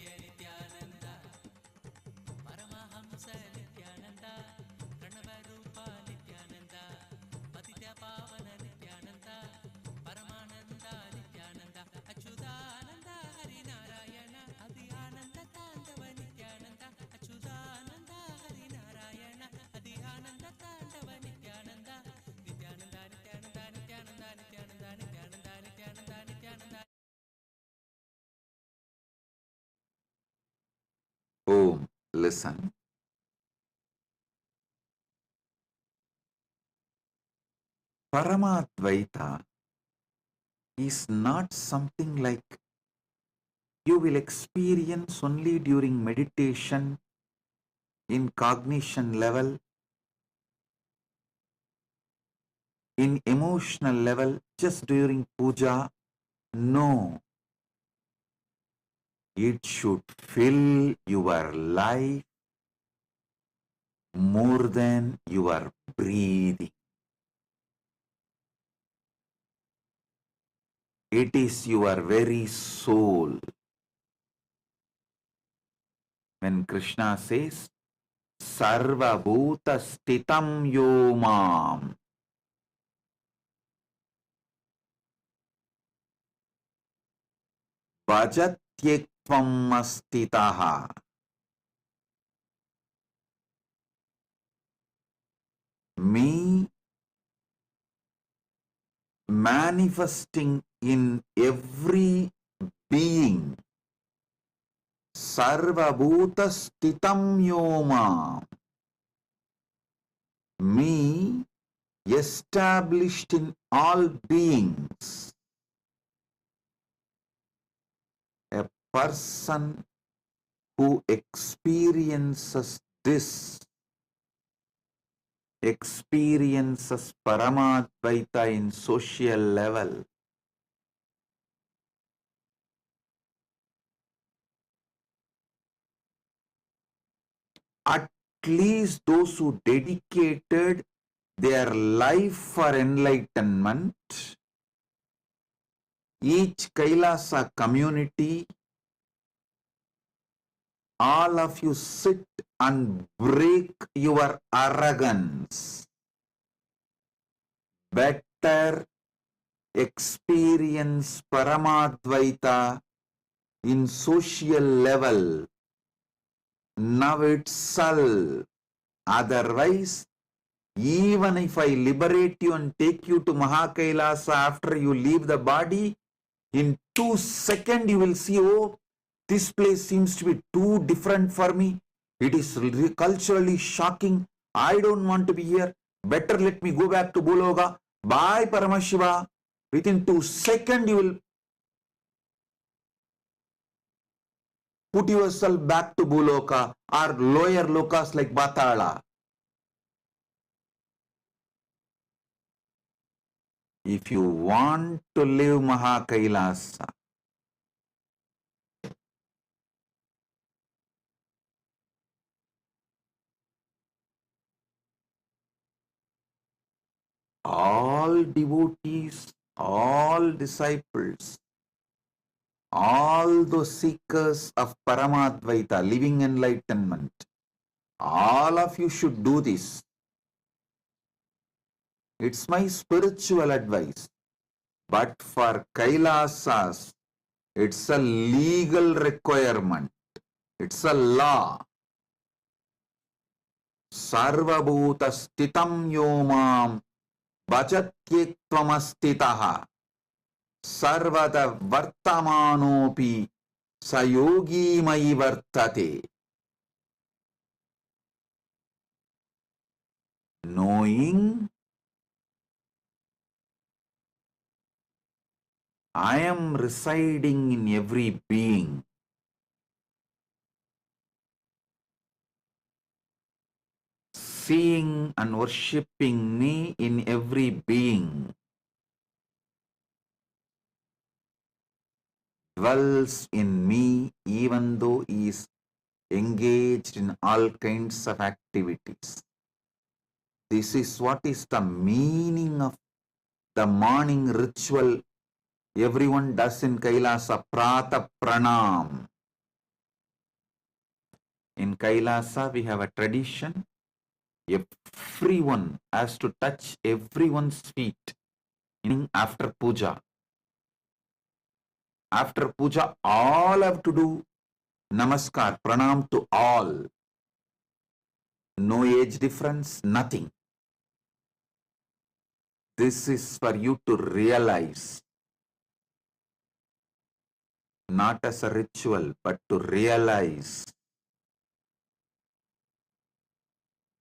Nithyananda, Paramahamsa Nithyananda, Pranavarupa Nithyananda, Patitya Pavana Nithyananda, Paramananda Nithyananda, Achyutananda Harinarayana, Adhyananda Tandava Nithyananda, Achyutananda Harinarayana, Adhyananda Tandava Nithyananda, Nithyananda Nithyananda Nithyananda Nithyananda Nithyananda Nithyananda Nithyananda. Oh, listen. Paramadvaita is not something like you will experience only during meditation, in cognition level, in emotional level, just during puja. No, it should fill your life more than your breathing. It is your very soul. When Krishna says, Sarva Bhuta Stitam Yomam, Bhajatyekvam Astitaha, me manifesting in every being, Sarva Bhuta Stitam Yomam, me established in all beings, a person who experiences this, experiences Paramadvaita in social level. At least those who dedicated their life for enlightenment, each Kailasa community, all of you sit and break your arrogance. Better experience Paramadvaita in social level now itself. Otherwise, even if I liberate you and take you to Mahakailasa after you leave the body, In 2 seconds, you will see, oh, this place seems to be too different for me. It is culturally shocking. I don't want to be here. Better let me go back to Bologa. Bye, Paramashiva. Within 2 seconds, you will put yourself back to Buloka or lower lokas like Batala. If you want to live Mahakailasa, all devotees, all disciples, all those seekers of Paramadvaita, living enlightenment, all of you should do this. It's my spiritual advice. But for Kailasas, it's a legal requirement. It's a law. Sarvabhuta stitam yomam bhajatyektvamastitaha sarvada vartamanopi sayogi mai vartate. Knowing I am residing in every being, seeing and worshipping me in every being, dwells in me even though he is engaged in all kinds of activities. This is what is the meaning of the morning ritual everyone does in Kailasa, Prata Pranam. In Kailasa, we have a tradition. Everyone has to touch everyone's feet after puja. After puja, all have to do namaskar, pranam to all. No age difference, nothing. This is for you to realize, not as a ritual, but to realize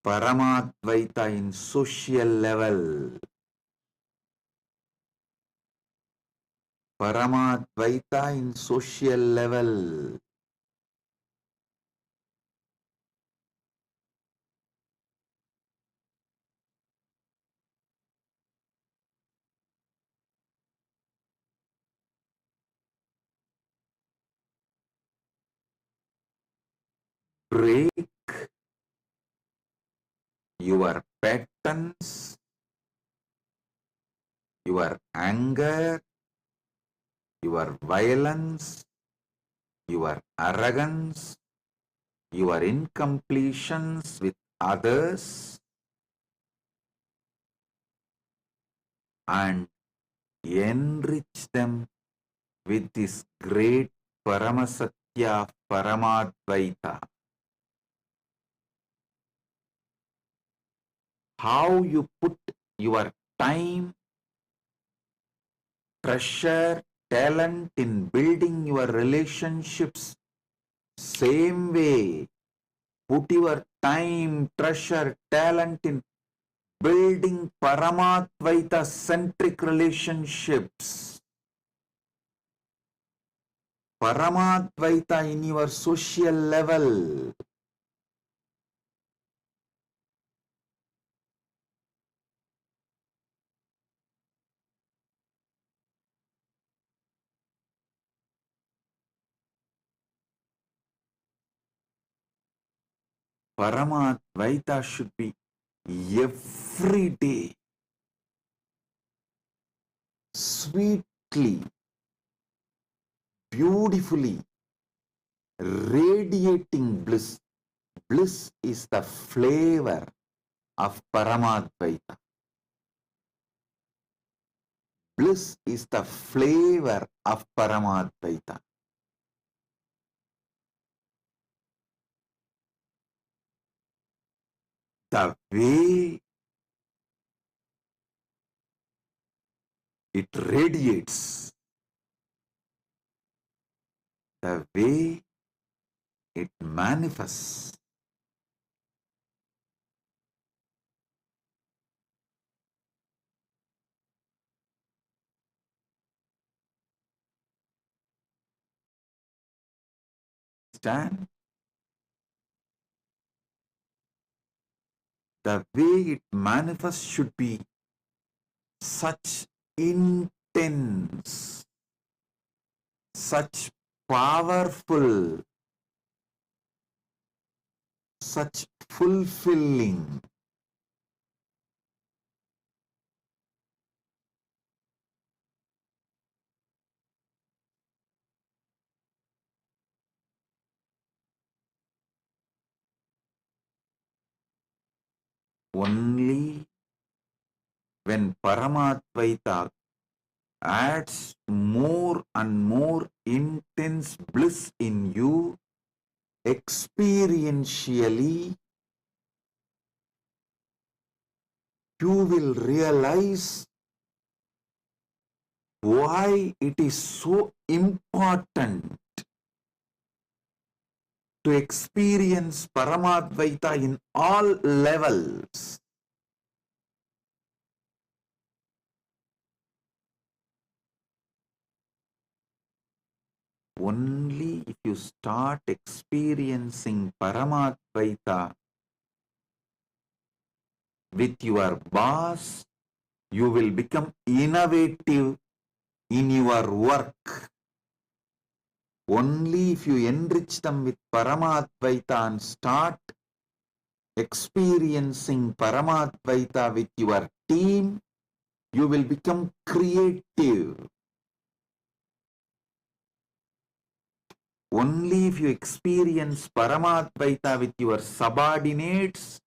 Paramadvaita in social level. Paramadvaita in social level. Break your patterns, your anger, your violence, your arrogance, your incompletions with others, and enrich them with this great Paramasatya Paramadvaita. How you put your time, treasure, talent in building your relationships, same way, put your time, treasure, talent in building Paramadvaita centric relationships. Paramadvaita in your social level. Paramadvaita should be every day, sweetly, beautifully, radiating bliss. Bliss is the flavor of Paramadvaita. Bliss is the flavor of Paramadvaita. The way it radiates, the way it manifests. Understand? The way it manifests should be such intense, such powerful, such fulfilling. Only when Paramatvaita adds more and more intense bliss in you, experientially, you will realize why it is so important to experience Paramadvaita in all levels. Only if you start experiencing Paramadvaita with your boss, you will become innovative in your work. Only if you enrich them with Paramadvaita and start experiencing Paramadvaita with your team, you will become creative. Only if you experience Paramadvaita with your subordinates,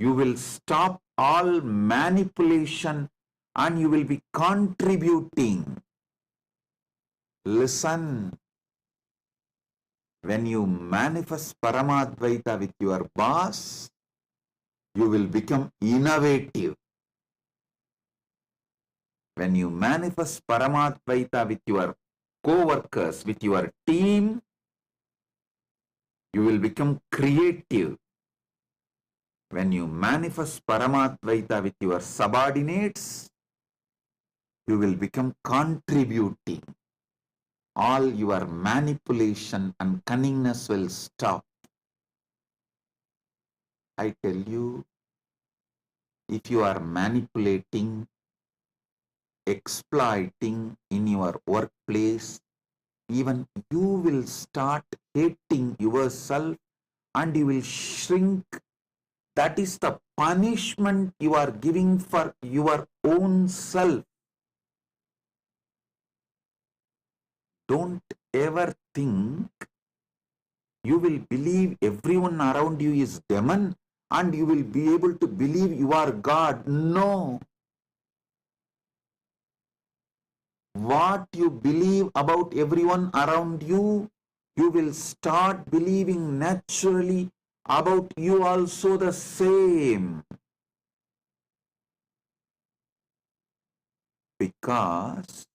you will stop all manipulation and you will be contributing. Listen, when you manifest Paramadvaita with your boss, you will become innovative. When you manifest Paramadvaita with your co-workers, with your team, you will become creative. When you manifest Paramadvaita with your subordinates, you will become contributing. All your manipulation and cunningness will stop. I tell you, if you are manipulating, exploiting in your workplace, even you will start hating yourself and you will shrink. That is the punishment you are giving for your own self. Don't ever think you will believe everyone around you is demon and you will be able to believe you are God. No. What you believe about everyone around you, you will start believing naturally about you also the same. Because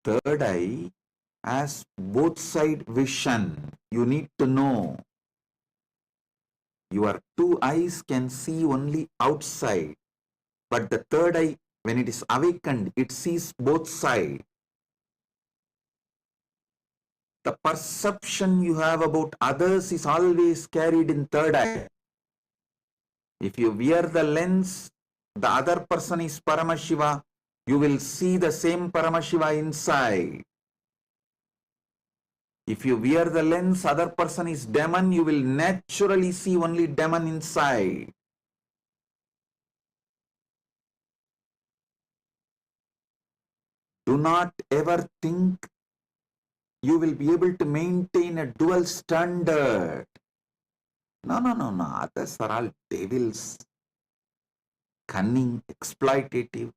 third eye has both side vision. You need to know. Your two eyes can see only outside, but the third eye, when it is awakened, it sees both sides. The perception you have about others is always carried in third eye. If you wear the lens, the other person is Paramashiva, you will see the same Paramashiva inside. If you wear the lens, other person is demon, you will naturally see only demon inside. Do not ever think you will be able to maintain a dual standard. No. Others are all devils, cunning, exploitative.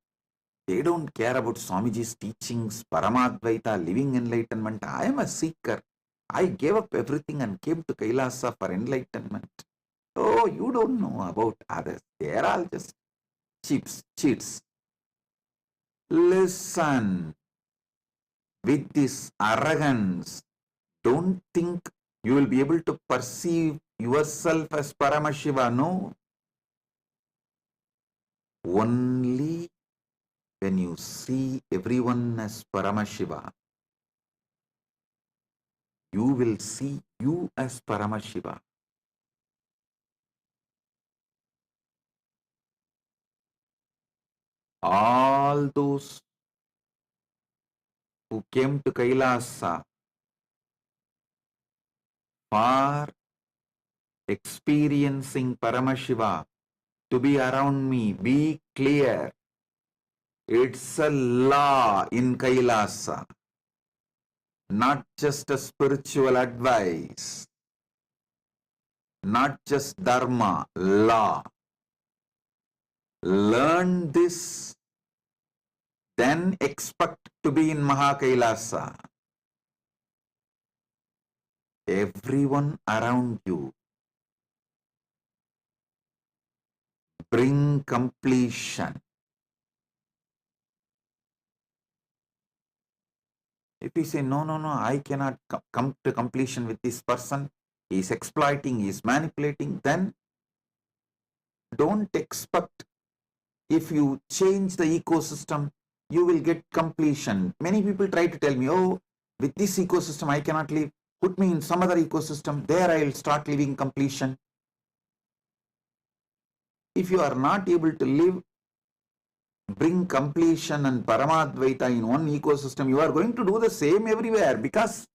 They don't care about Swamiji's teachings, Paramadvaita, living enlightenment. I am a seeker. I gave up everything and came to Kailasa for enlightenment. Oh, you don't know about others. They are all just cheats. Listen, with this arrogance, Don't think you will be able to perceive yourself as Paramashiva. No. Only when you see everyone as Paramashiva, you will see you as Paramashiva. All those who came to Kailasa for experiencing Paramashiva, to be around me, be clear. It's a law in Kailasa, not just a spiritual advice, not just dharma, law. Learn this, then expect to be in Mahakailasa. Everyone around you bring completion. If you say, no, I cannot come to completion with this person, he is exploiting, he is manipulating, then don't expect if you change the ecosystem, you will get completion. Many people try to tell me, oh, with this ecosystem, I cannot live. Put me in some other ecosystem, there I will start living completion. If you are not able to live, bring completion and Paramadvaita in one ecosystem, you are going to do the same everywhere, because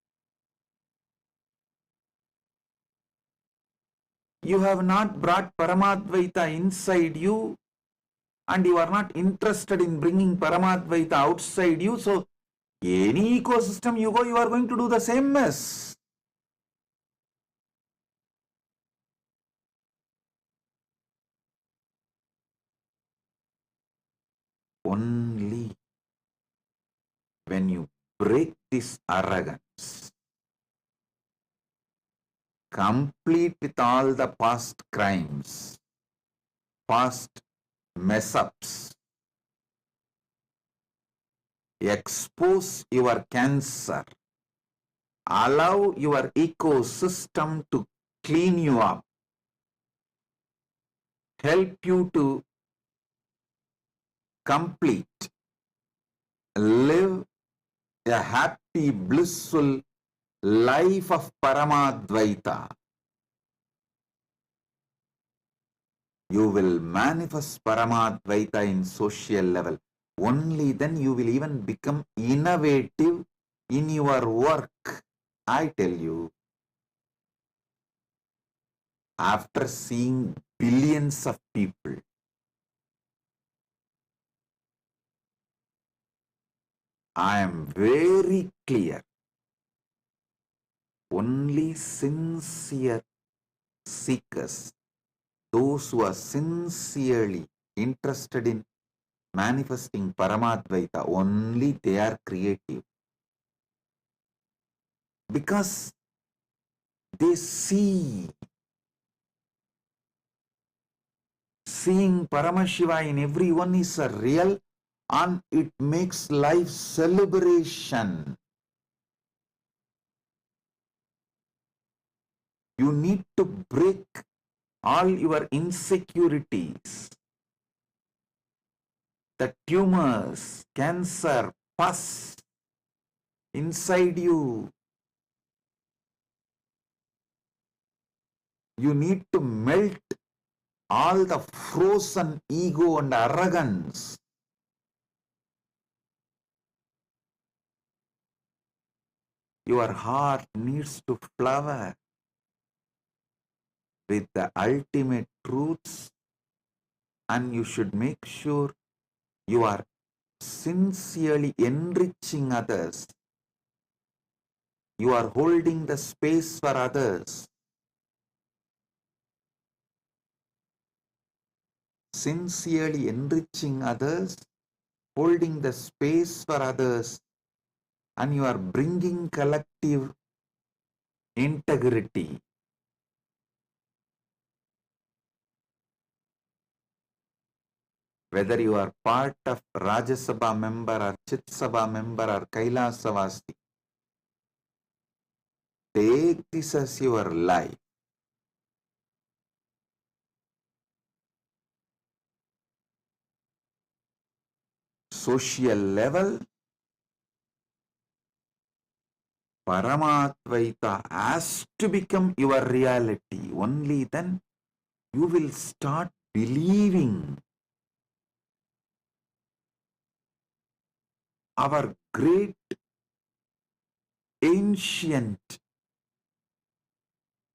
you have not brought Paramadvaita inside you and you are not interested in bringing Paramadvaita outside you. So, any ecosystem you go, you are going to do the same mess. Only when you break this arrogance, complete with all the past crimes, past mess-ups, expose your cancer, allow your ecosystem to clean you up, help you to complete, live a happy, blissful life of Paramadvaita. You will manifest Paramadvaita in social level. Only then you will even become innovative in your work. I tell you, after seeing billions of people, I am very clear. Only sincere seekers, those who are sincerely interested in manifesting Paramadvaita, only they are creative. Because they see. Seeing Paramashiva in everyone is a real, and it makes life celebration. You need to break all your insecurities, the tumors, cancer, pus inside you. You need to melt all the frozen ego and arrogance. Your heart needs to flower with the ultimate truths, and you should make sure you are sincerely enriching others. You are holding the space for others. Sincerely enriching others, holding the space for others, and you are bringing collective integrity. Whether you are part of Rajya Sabha member or Chit Sabha member or Kailasavasi, take this as your life. Social level, Paramatvaita has to become your reality. Only then you will start believing our great ancient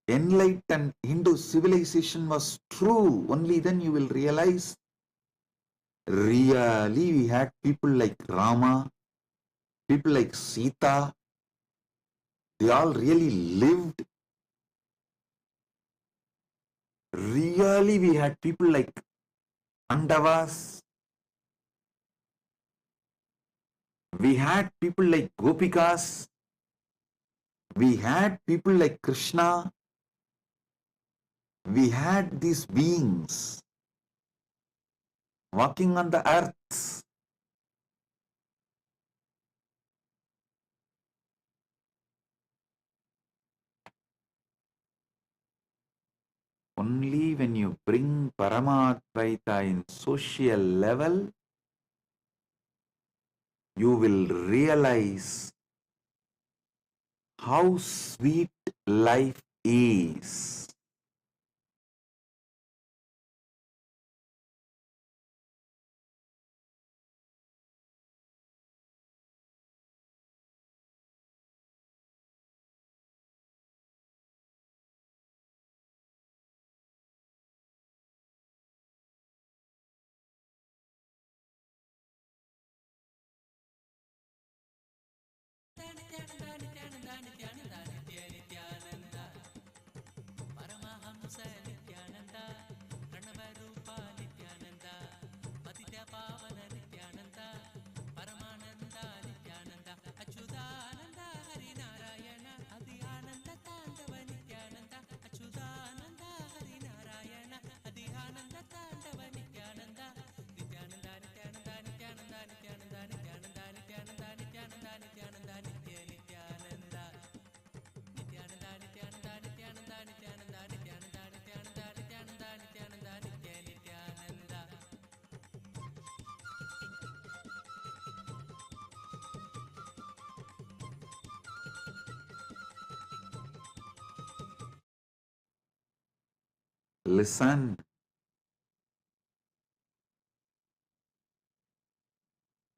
enlightened Hindu civilization was true. Only then you will realize really we had people like Rama, people like Sita, they all really lived. Really we had people like Pandavas, we had people like Gopikas, we had people like Krishna, we had these beings walking on the earth. Only when you bring Paramadvaita in social level, you will realize how sweet life is. Paramahamsa Nithyananda ಪ್ರಣವರೂಪ Nithyananda ಪತಿತ ಪಾವನ ನಿತ್ಯಾನಂದ ಪರಮಾನಂದ ನಿತ್ಯಾನಂದ ಅಚ್ಯುತಾನಂದ ಹರಿನಾರಾಯಣ ಅದಿ ಆನಂದ ತಾಂಡವ ನಿತ್ಯಾನಂದ ಅಚ್ಯುತಾನಂದ ಹರಿನಾರಾಯಣ ಅದಿ ಆನಂದ ತಾಂಡವ ನಿತ್ಯಾನಂದ ನಿತ್ಯಾನಂದ ನಿತ್ಯಾನಂದ ನಿತ್ಯಾನಂದ ನಿತ್ಯಾನಂದ ನಿತ್ಯಾನಂದ ನಿತ್ಯಾನಂದ ನಿತ್ಯಾನಂದ ನಿತ್ಯಾನಂದ ನಿತ್ಯ ನಿತ್ಯಾನಂದ ನಿತ್ಯಾನಂದ ನಿತ್ಯಾನಂದ ನಿತ್ಯಾನಂದ ನಿತ್ಯಾನಂದ ನಿತ್ಯಾನಂದ ನಿತ್ಯಾನಂದ ನಿತ್ಯಾನಂದ ನಿತ್ಯಾನಂದ ನಿತ್ಯ Nithyananda. Listen,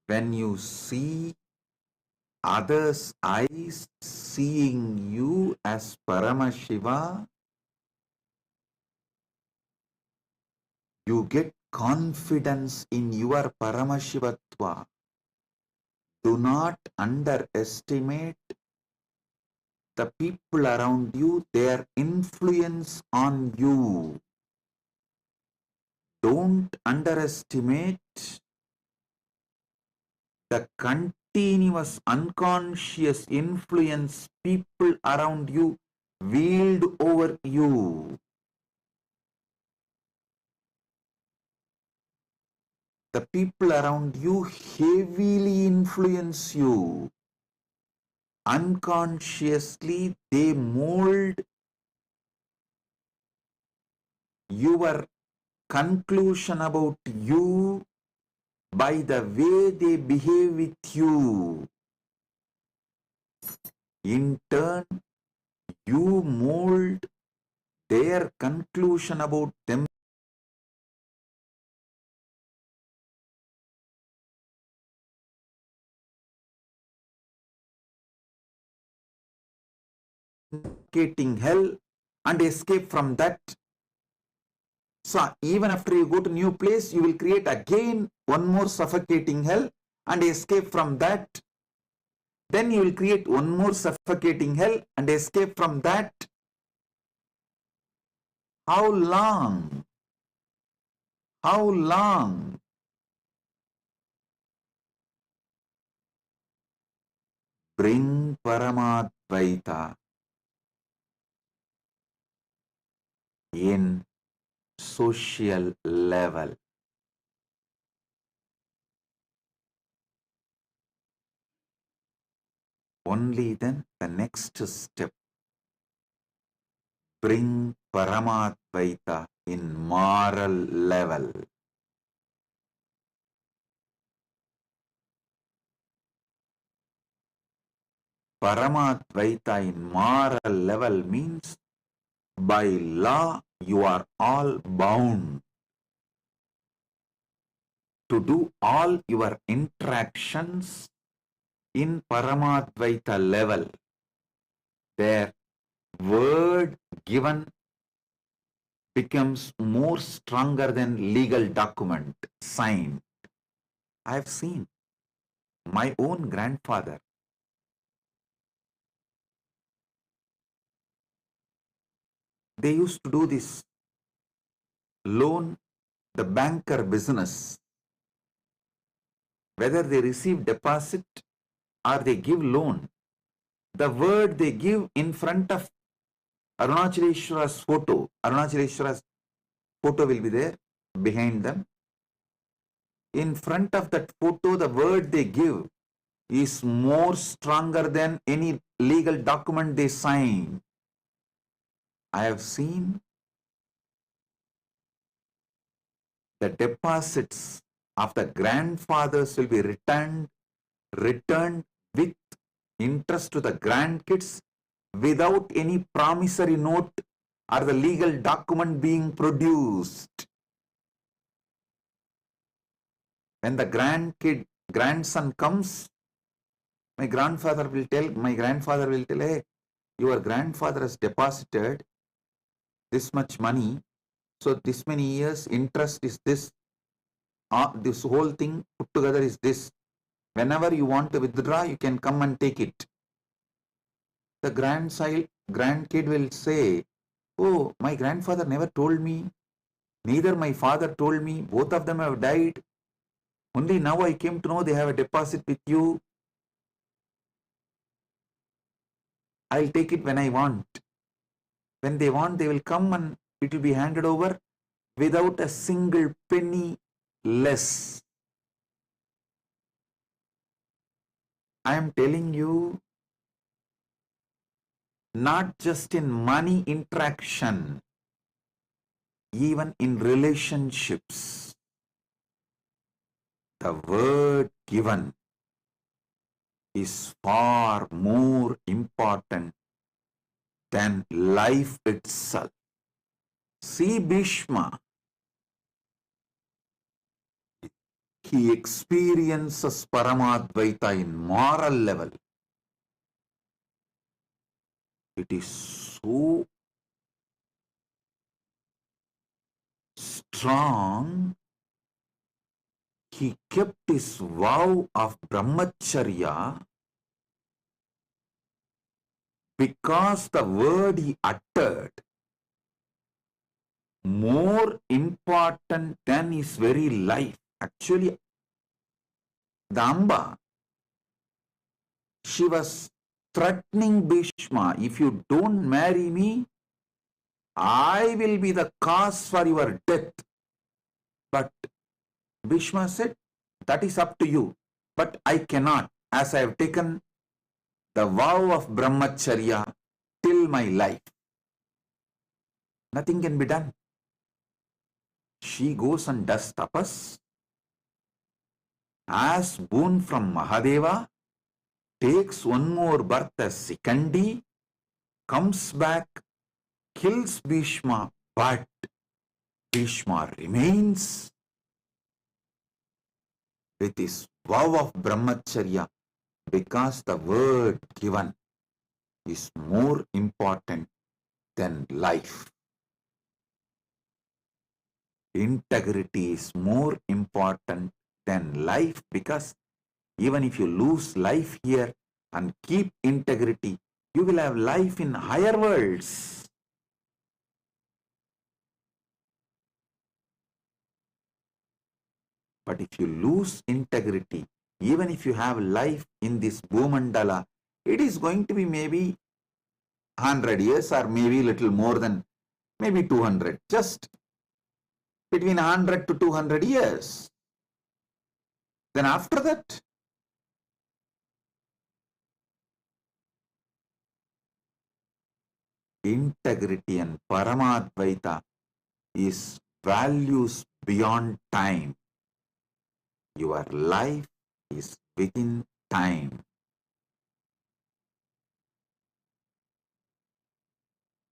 when you see others' eyes seeing you as Paramashiva, you get confidence in your Paramashivatva. Do not underestimate the people around you, their influence on you. Don't underestimate the continuous unconscious influence people around you wield over you. The people around you heavily influence you. Unconsciously, they mold your conclusion about you by the way they behave with you. In turn, you mold their conclusion about them suffocating hell and escape from that. So even after you go to new place, you will create again one more suffocating hell and escape from that. Then you will create one more suffocating hell and escape from that. How long? How long? Bring Paramadvaita in social level. Only then the next step bring Paramadvaita in moral level. Paramadvaita in moral level means by law you are all bound to do all your interactions in Paramadvaita level. Their word given becomes more stronger than legal document signed. I have seen my own grandfather. They used to do this loan, the banker business. Whether they receive deposit or they give loan, the word they give in front of Arunachaleshwara's photo, Arunachaleshwara's photo will be there behind them. In front of that photo, the word they give is more stronger than any legal document they sign. I have seen the deposits of the grandfathers will be returned with interest to the grandkids without any promissory note or the legal document being produced. When the grandson comes, my grandfather will tell, hey, your grandfather has deposited this much money, so this many years interest is this, this whole thing put together is this. Whenever you want to withdraw, you can come and take it. The grandkid will say, oh, my grandfather never told me, neither my father told me, both of them have died. Only now I came to know they have a deposit with you. I'll take it when I want. When they want, they will come and it will be handed over without a single penny less. I am telling you, not just in money interaction, even in relationships, the word given is far more important than life itself. See Bhishma, he experiences Paramadvaita in moral level. It is so strong, he kept his vow of brahmacharya because the word he uttered more important than his very life. Actually, the Amba, she was threatening Bhishma, if you don't marry me, I will be the cause for your death. But Bhishma said, that is up to you, but I cannot, as I have taken the vow of brahmacharya till my life. Nothing can be done. She goes and does tapas, asks boon from Mahadeva, takes one more birth as Sikandi, comes back, kills Bhishma, but Bhishma remains with his vow of brahmacharya because the word given is more important than life. Integrity is more important than life, because even if you lose life here and keep integrity, you will have life in higher worlds. But if you lose integrity, even if you have life in this Bhumandala, it is going to be maybe 100 years or maybe little more than maybe 200, just between 100 to 200 years. Then after that, integrity and Paramadvaita is values beyond time. Your life is within time.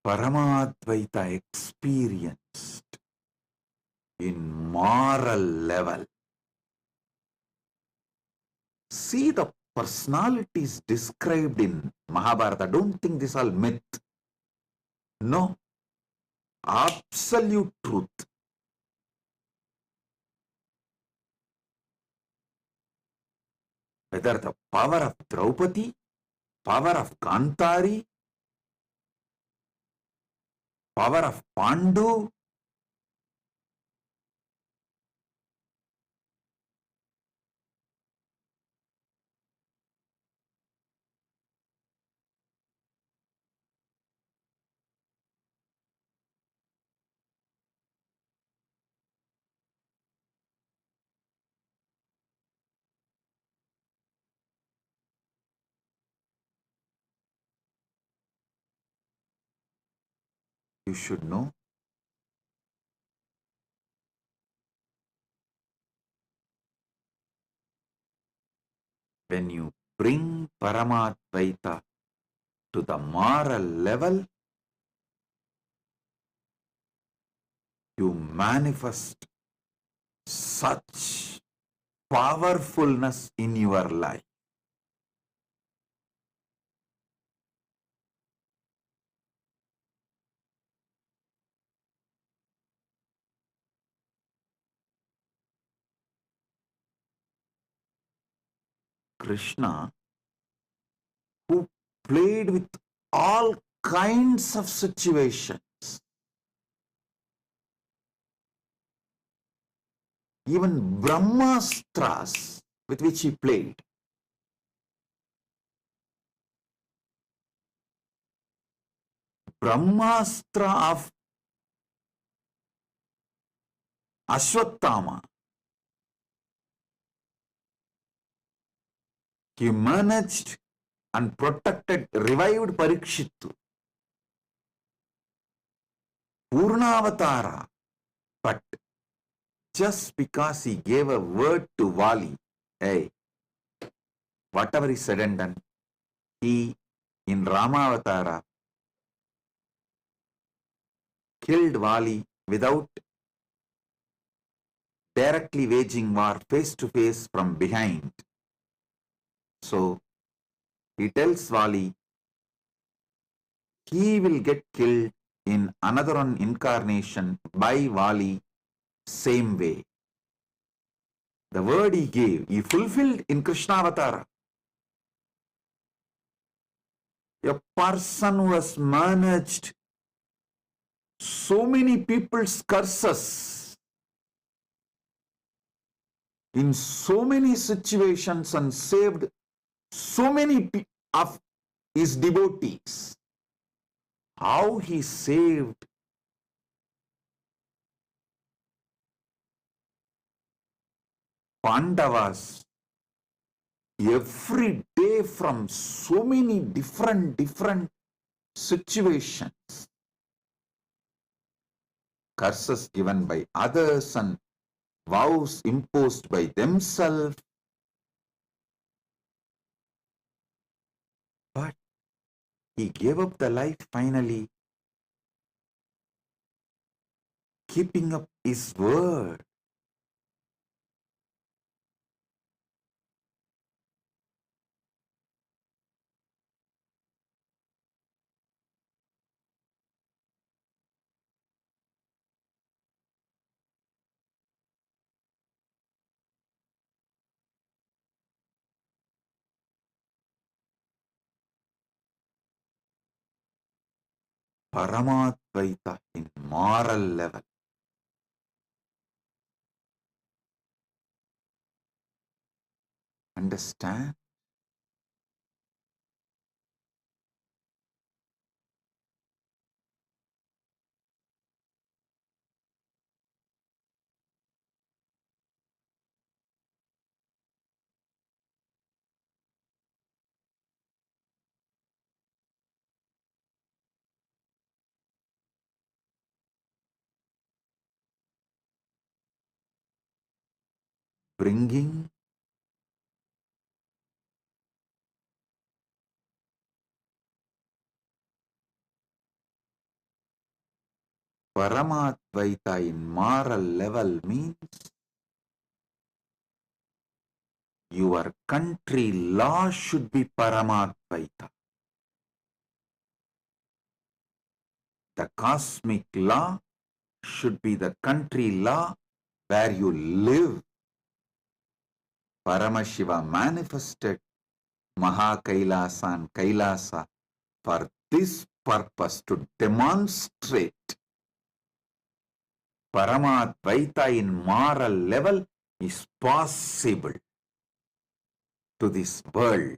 Paramadvaita experienced in moral level. See the personalities described in Mahabharata. Don't think this all myth. No, absolute truth. Whether the power of Draupadi, power of Kantari, power of Pandu, you should know. When you bring Paramadvaita to the moral level, you manifest such powerfulness in your life. Krishna, who played with all kinds of situations, even Brahmastras with which he played. Brahmastra of Ashwatthama, he managed and protected, revived Parikshittu. Purnavatara, but just because he gave a word to Vali, hey, whatever he said and done, he in Ramavatara killed Vali without directly waging war face to face from behind. So he tells Vali he will get killed in another one incarnation by Vali same way. The word he gave, he fulfilled in Krishna Avatara. A person who has managed so many people's curses in so many situations and saved so many of his devotees. How he saved Pandavas every day from so many different situations. Curses given by others and vows imposed by themselves. But he gave up the life finally, keeping up his word. Paramadvaita in moral level. Understand? bringing Paramadvaita in moral level means your country law should be Paramadvaita. The cosmic law should be the country law where you live. Paramashiva manifested Mahakailasa and Kailasa for this purpose, to demonstrate Paramadvaita in moral level is possible to this world.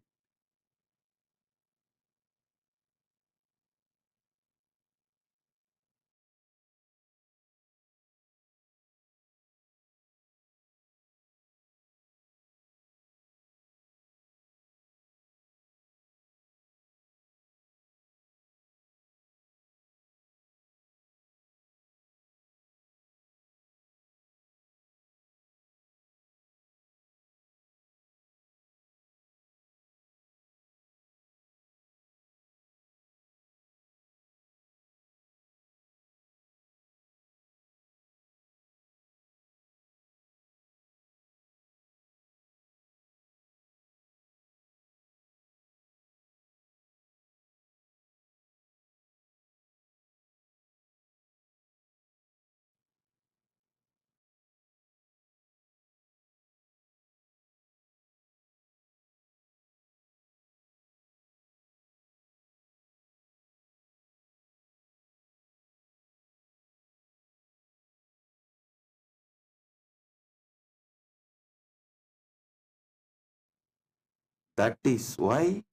That is why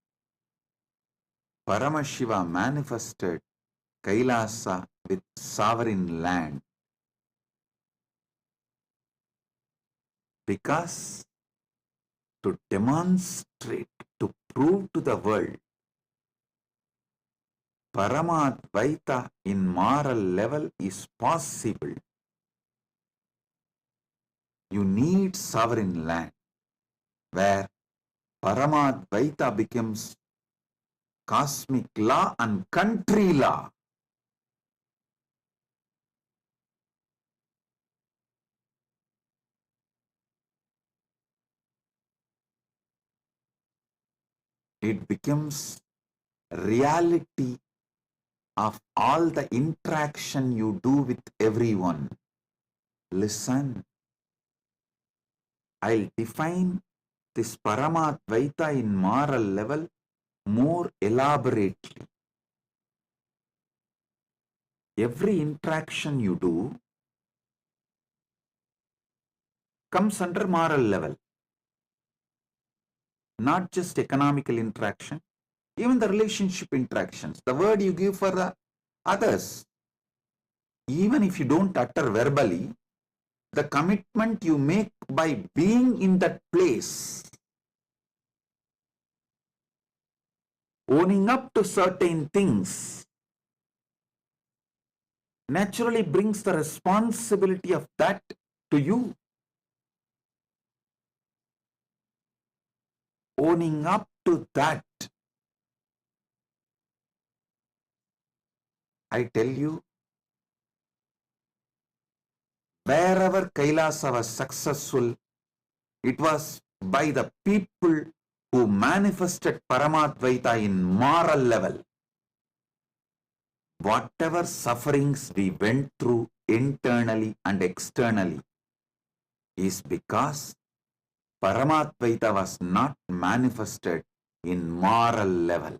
Paramashiva manifested Kailasa with sovereign land, because to demonstrate, to prove to the world Paramadvaita in moral level is possible, you need sovereign land where Paramadvaita becomes cosmic law and country law. It becomes reality of all the interaction you do with everyone. Listen, I'll define this Paramadvaita in moral level more elaborately. Every interaction you do comes under moral level, not just economical interaction, even the relationship interactions, the word you give for the others, even if you don't utter verbally, the commitment you make by being in that place, owning up to certain things, naturally brings the responsibility of that to you. Owning up to that, I tell you, wherever Kailasa was successful, it was by the people who manifested Paramadvaita in moral level. Whatever sufferings we went through internally and externally is because Paramadvaita was not manifested in moral level.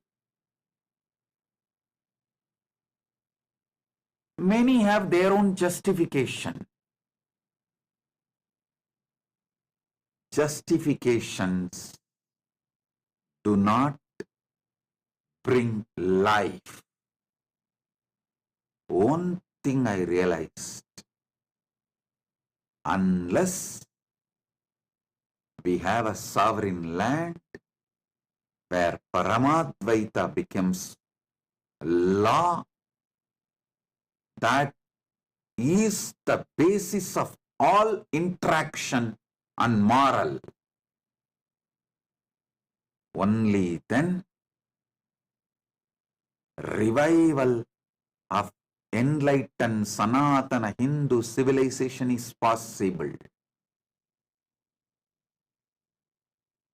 Many have their own justification. Justifications do not bring life. One thing I realized, unless we have a sovereign land where Paramadvaita becomes law, that is the basis of all interaction and moral. Only then revival of enlightened Sanatana Hindu civilization is possible.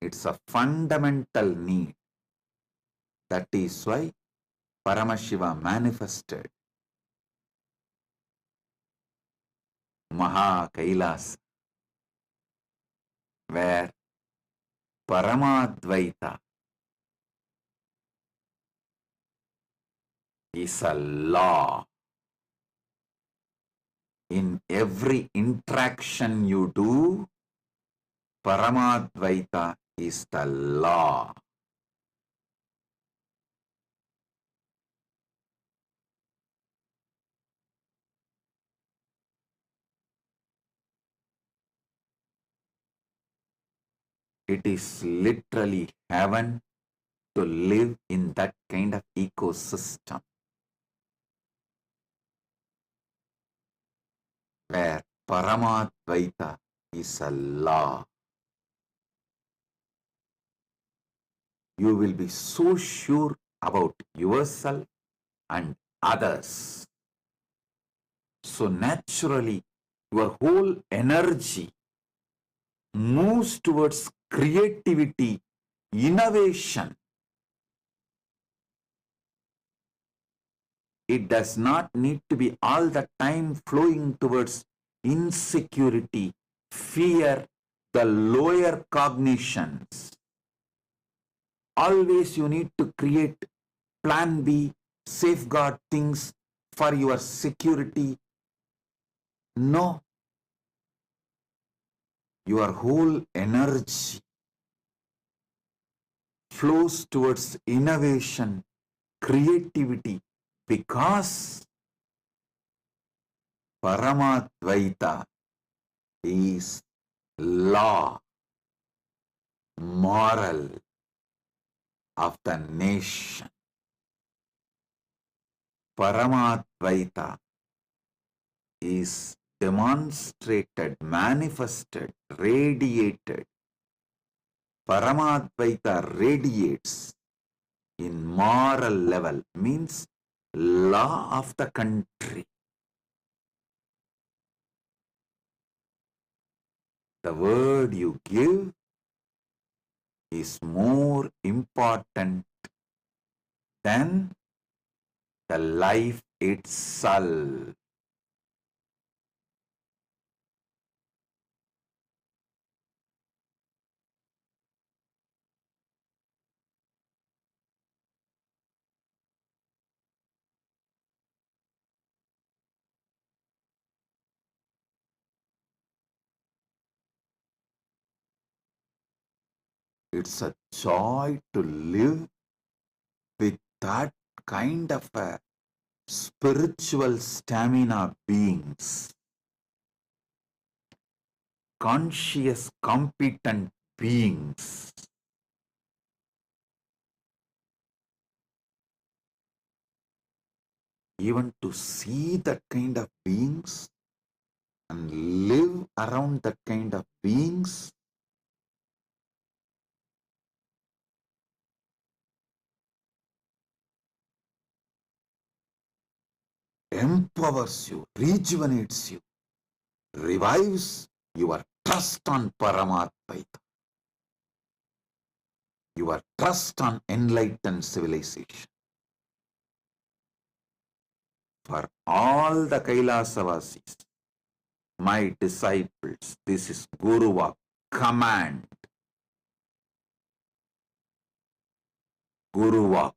It's a fundamental need. That is why Paramashiva manifested Maha Kailas, where Paramadvaita is a law. In every interaction you do, Paramadvaita is the law. It is literally heaven to live in that kind of ecosystem where Paramadvaita is a law. You will be so sure about yourself and others. So naturally, your whole energy moves towards creativity, innovation. It does not need to be all the time flowing towards insecurity, fear, the lower cognitions. Always you need to create plan B, safeguard things for your security. No. Your whole energy flows towards innovation, creativity, because Paramadvaita is law, moral of the nation. Paramadvaita is demonstrated, manifested, radiated. Paramadvaita radiates in moral level, means law of the country. The word you give is more important than the life itself. It's a joy to live with that kind of a spiritual stamina beings, conscious, competent beings. Even to see that kind of beings and live around that kind of beings empowers you, rejuvenates you, revives your trust on Paramatmaita, your trust on enlightened civilization. For all the Kailasavasis, my disciples, this is Guruva, command. Guruvak.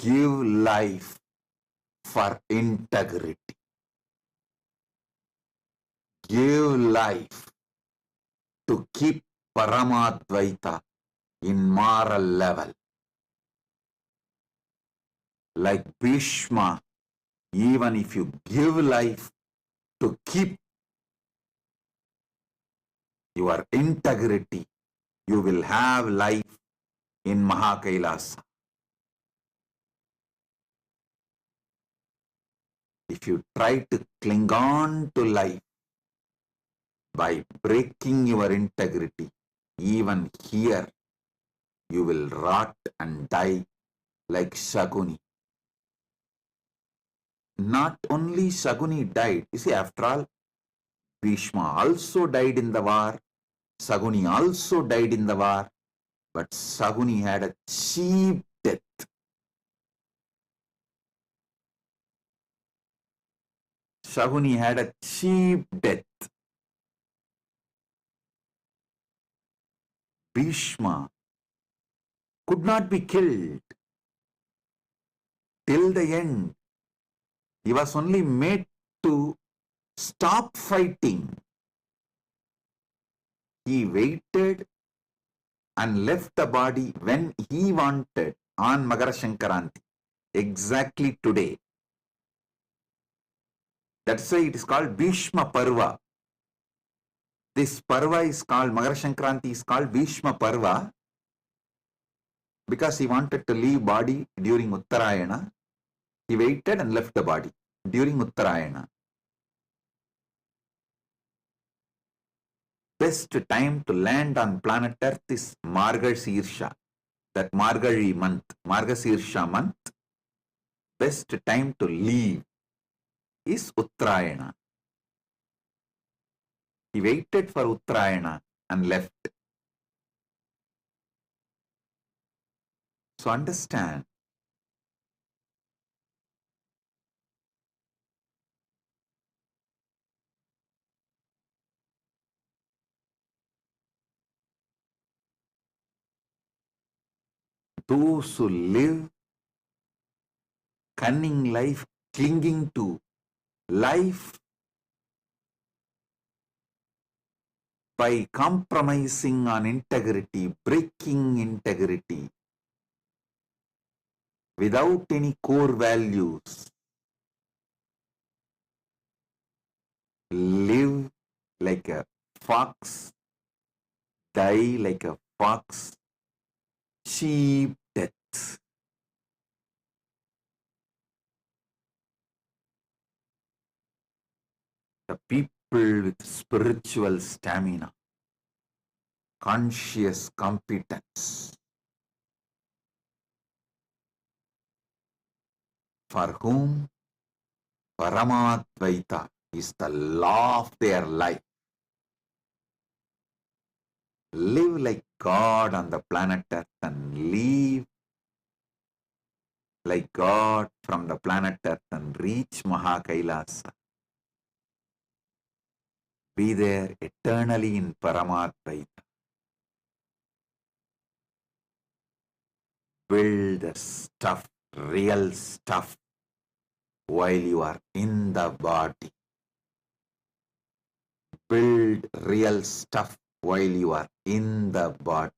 Give life for integrity. Give life to keep Paramadvaita in moral level. Like Bhishma, even if you give life to keep your integrity, you will have life in Mahakailasa. If if you try to cling on to life by breaking your integrity, even here you will rot and die like Shaguni. Not only Shaguni died, you see, after all, Bhishma also died in the war, Shaguni also died in the war, but Shaguni had a cheap death. Shaguni had a cheap death. Bhishma could not be killed till the end. He was only made to stop fighting. He waited and left the body when he wanted on Magara Shankaranti, exactly today. That's why it is called Bhishma Parva. This Parva is called, Magara Shankaranti is called Bhishma Parva because he wanted to leave body during Uttarayana. He waited and left the body during Uttarayana. Best time to land on planet Earth is Margashirsha, that Margazhi month, Margashirsha month. Best time to leave is Uttarayana. He waited for Uttarayana and left. So understand, those who live cunning life, clinging to life by compromising on integrity, breaking integrity, without any core values, live like a fox, die like a fox, cheap death. The people with spiritual stamina, conscious competence, for whom Paramadvaita is the law of their life, live like God on the planet Earth and leave like God from the planet Earth and reach Mahakailasa. Be there eternally in Paramadvaita. Build the stuff, real stuff, while you are in the body. Build real stuff while you are in the body.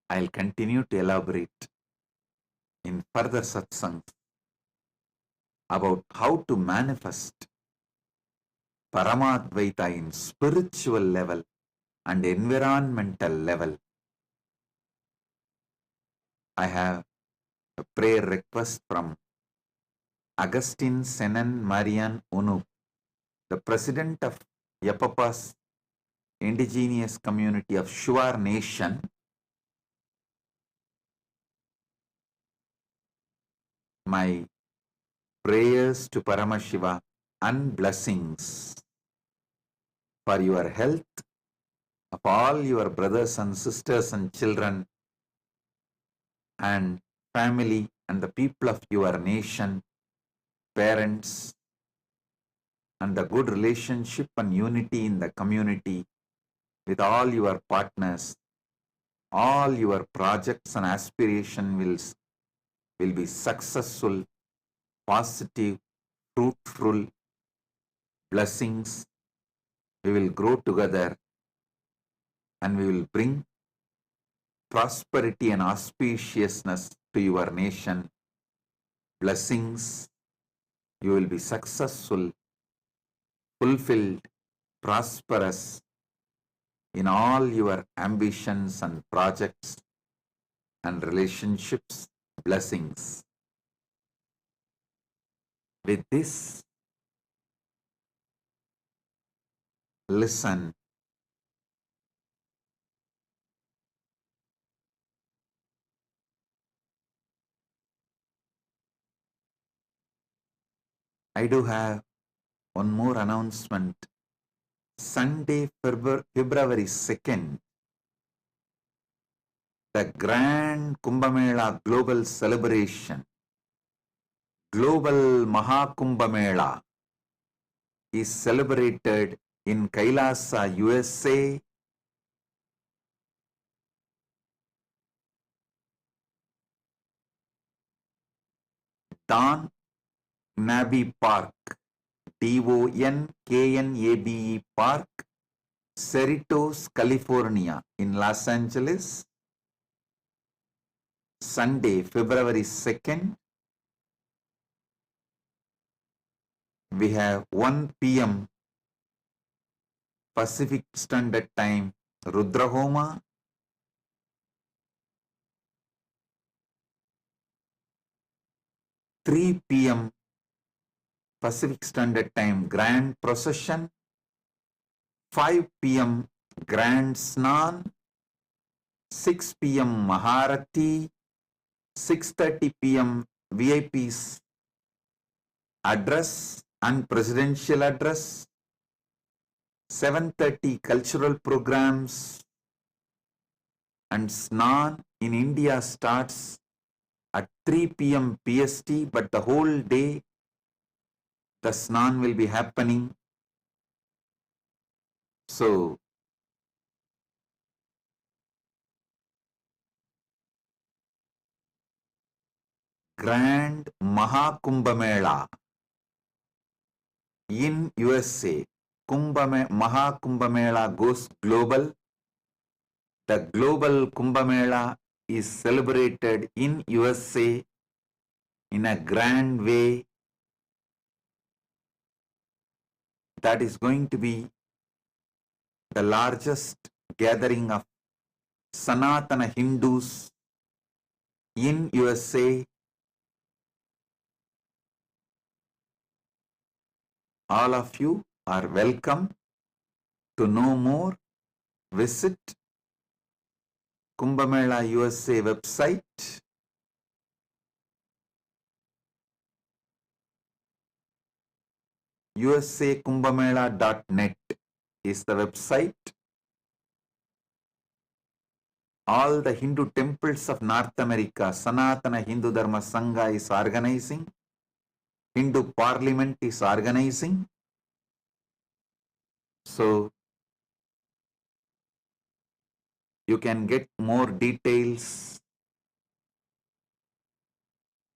I'll continue to elaborate in further satsangs about how to manifest Paramadvaita in spiritual level and environmental level. I have a prayer request from Agustin Senan Marian Unu, the president of Yapapa's indigenous community of Shuar Nation. My prayers to Paramashiva and blessings for your health, of all your brothers and sisters and children and family and the people of your nation, parents, and the good relationship and unity in the community with all your partners, all your projects and aspiration will be successful, positive, fruitful blessings. We will grow together and we will bring prosperity and auspiciousness to your nation. Blessings. You will be successful, fulfilled, prosperous in all your ambitions and projects and relationships. Blessings. With this, listen. I do have one more announcement. Sunday, February 2nd, the Grand Kumbh Mela Global Celebration, Global Mahakumbh Mela, is celebrated in Kailasa, USA. Don Knabe Park, DonKnabe Park, Cerritos, California, in Los Angeles. Sunday, February 2nd, we have 1 p.m. Pacific Standard Time, Rudrahoma. 3 p.m. Pacific Standard Time, Grand Procession. 5 p.m. Grand Snan. 6 p.m. Maharati. 6:30 p.m. VIPs address and presidential address. 7:30 cultural programs, and Snan in India starts at 3 p.m. PST, but the whole day the Snan will be happening. So, Grand Mahakumbh Mela in USA. Mahakumbh Mela goes global. The global Kumbh Mela is celebrated in USA in a grand way. That is going to be the largest gathering of Sanatana Hindus in USA. All of you are welcome. To know more, visit Kumbh Mela USA website. usakumbhamela.net is the website. All the Hindu temples of North America, Sanatana Hindu Dharma Sangha is organizing. Hindu Parliament is organizing. So, you can get more details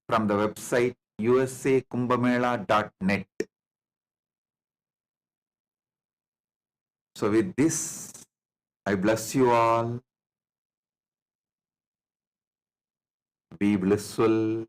from the website usakumbhamela.net. So with this, I bless you all. Be blissful.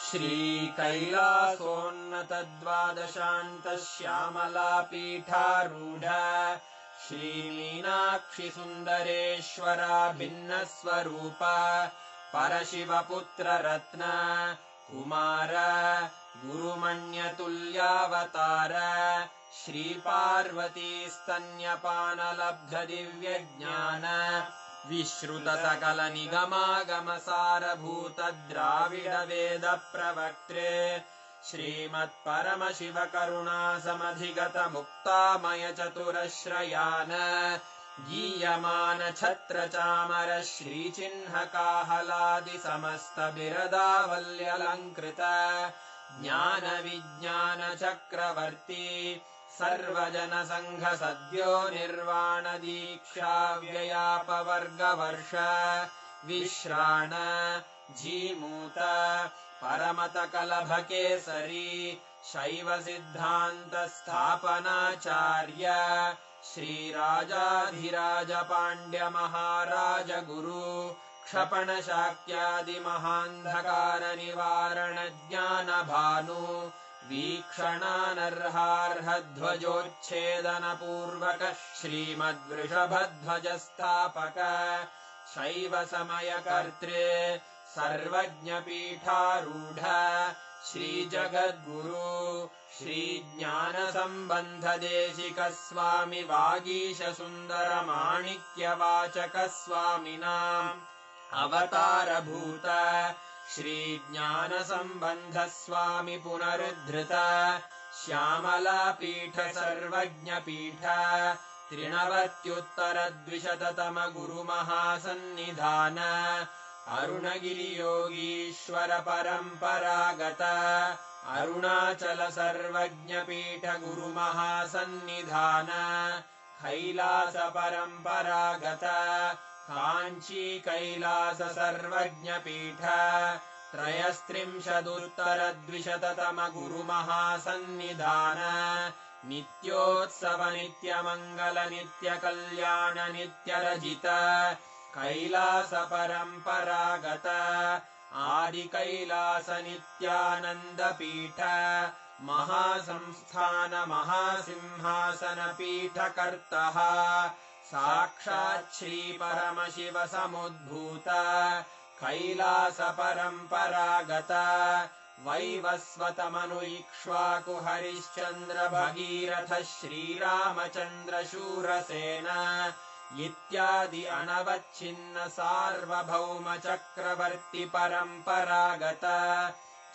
श्रीकैलासोन्नतद्वादशान्तश्यामलापीठारूढ श्रीमीनाक्षिसुन्दरेश्वरा भिन्नस्वरूप परशिवपुत्ररत्न Kumar गुरुमण्यतुल्यावतार श्रीपार्वतीस्तन्यपानलब्धदिव्यज्ञान विश्रुतसकलनिगमागमसारभूतद्राविडवेदप्रवक्त्रे श्रीमत्परमशिवकरुणासमधिगतमुक्तामयचतुरश्रयान् गीयमान छत्रचामर श्रीचिह्नकाहलादिसमस्तबिरदावल्यलङ्कृत ज्ञानविज्ञानचक्रवर्ती सर्वजनसङ्घसद्यो निर्वाणदीक्षाव्ययापवर्गवर्ष विश्राण Jimuta परमतकलभकेसरी शैवसिद्धान्तस्थापनाचार्य श्रीराजाधिराजपाण्ड्यमहाराजगुरु क्षपणशाक्यादिमहान्धकारनिवारणज्ञानभानु वीक्षणानर्हार्हध्वजोच्छेदनपूर्वक श्रीमद्वृषभध्वजस्थापक शैवसमयकर्त्रे सर्वज्ञपीठारूढ श्रीजगद्गुरु श्रीज्ञानसम्बन्धदेशिकस्वामि वागीशसुन्दरमाणिक्यवाचकस्वामिनाम् अवतारभूत श्रीज्ञानसम्बन्धस्वामि पुनरुद्धृत श्यामलापीठ सर्वज्ञपीठ त्रिनवत्युत्तरद्विशततमगुरुमहासन्निधान अरुणगिरियोगीश्वर परम्परागत अरुणाचल सर्वज्ञपीठ गुरुमहासन्निधान कैलास परम्परागत काञ्ची कैलास सर्वज्ञपीठ त्रयस्त्रिंशदुत्तरद्विशततम गुरुमहासन्निधान नित्योत्सव नित्यमङ्गल नित्यकल्याण नित्यरजित कैलास परम्परागत आदिकैलास नित्यानन्दपीठ महासंस्थान महासिंहासनपीठकर्तः साक्षात् श्रीपरमशिव समुद्भूत कैलास परम्परागत वैवस्वतमनु इक्ष्वाकु हरिश्चन्द्र भगीरथ श्रीरामचन्द्र शूरसेन इत्यादि अनवच्छिन्न सार्वभौम चक्रवर्ति परम्परागत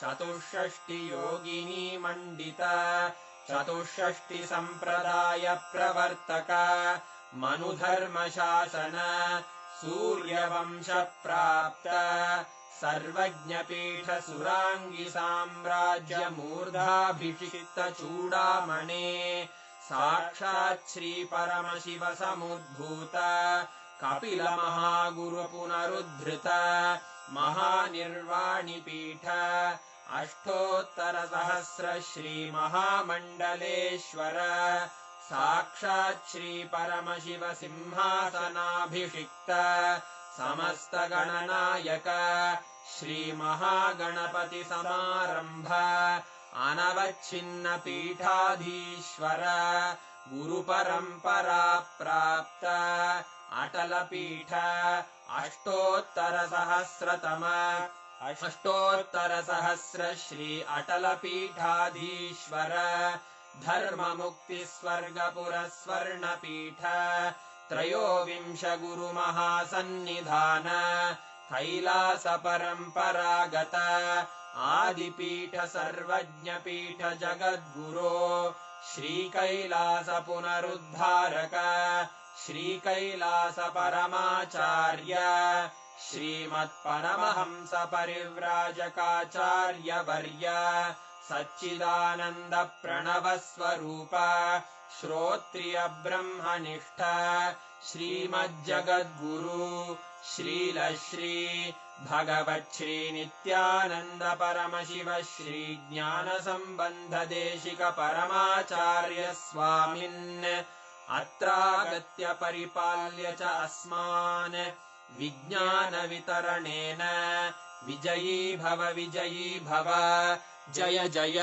चतुष्षष्टि योगिनी मण्डित चतुष्षष्टि सम्प्रदाय प्रवर्तक मनुधर्मशासन सूर्यवंश प्राप्त सर्वज्ञपीठ सुराङ्गी साम्राज्य मूर्धाभिषिक्त चूडामणे साक्षात् श्री परमशिव समुद्भूत कपिल महागुरु पुनरुद्धृत महानिर्वाणिपीठ अष्टोत्तरसहस्र श्री महामण्डलेश्वर साक्षात् श्री परमशिव सिंहासनाभिषिक्त समस्त गणनायक श्री महागणपति समारंभ अनवच्छिन्न पीठाधीश्वर गुरुपरम्परा प्राप्त अटलपीठ अष्टोत्तरसहस्र श्री अटलपीठाधीश्वर धर्ममुक्तिस्वर्गपुरस्वर्णपीठ त्रयोविंश गुरुमहासन्निधान कैलास परम्परागत आदिपीठ सर्वज्ञपीठ जगद्गुरो श्रीकैलास पुनरुद्धारक श्रीकैलास परमाचार्य श्रीमत्परमहंस परिव्राजकाचार्यवर्य सच्चिदानन्द प्रणवस्वरूप श्रोत्रिय ब्रह्मनिष्ठ श्रीमज्जगद्गुरु श्रीलश्री भगवच्छ्री नित्यानन्द परमशिव श्री ज्ञानसम्बन्ध देशिक परमाचार्य स्वामिन् अत्रागत्य परिपाल्य च अस्मान् विज्ञानवितरणेन विजयी भव जय जय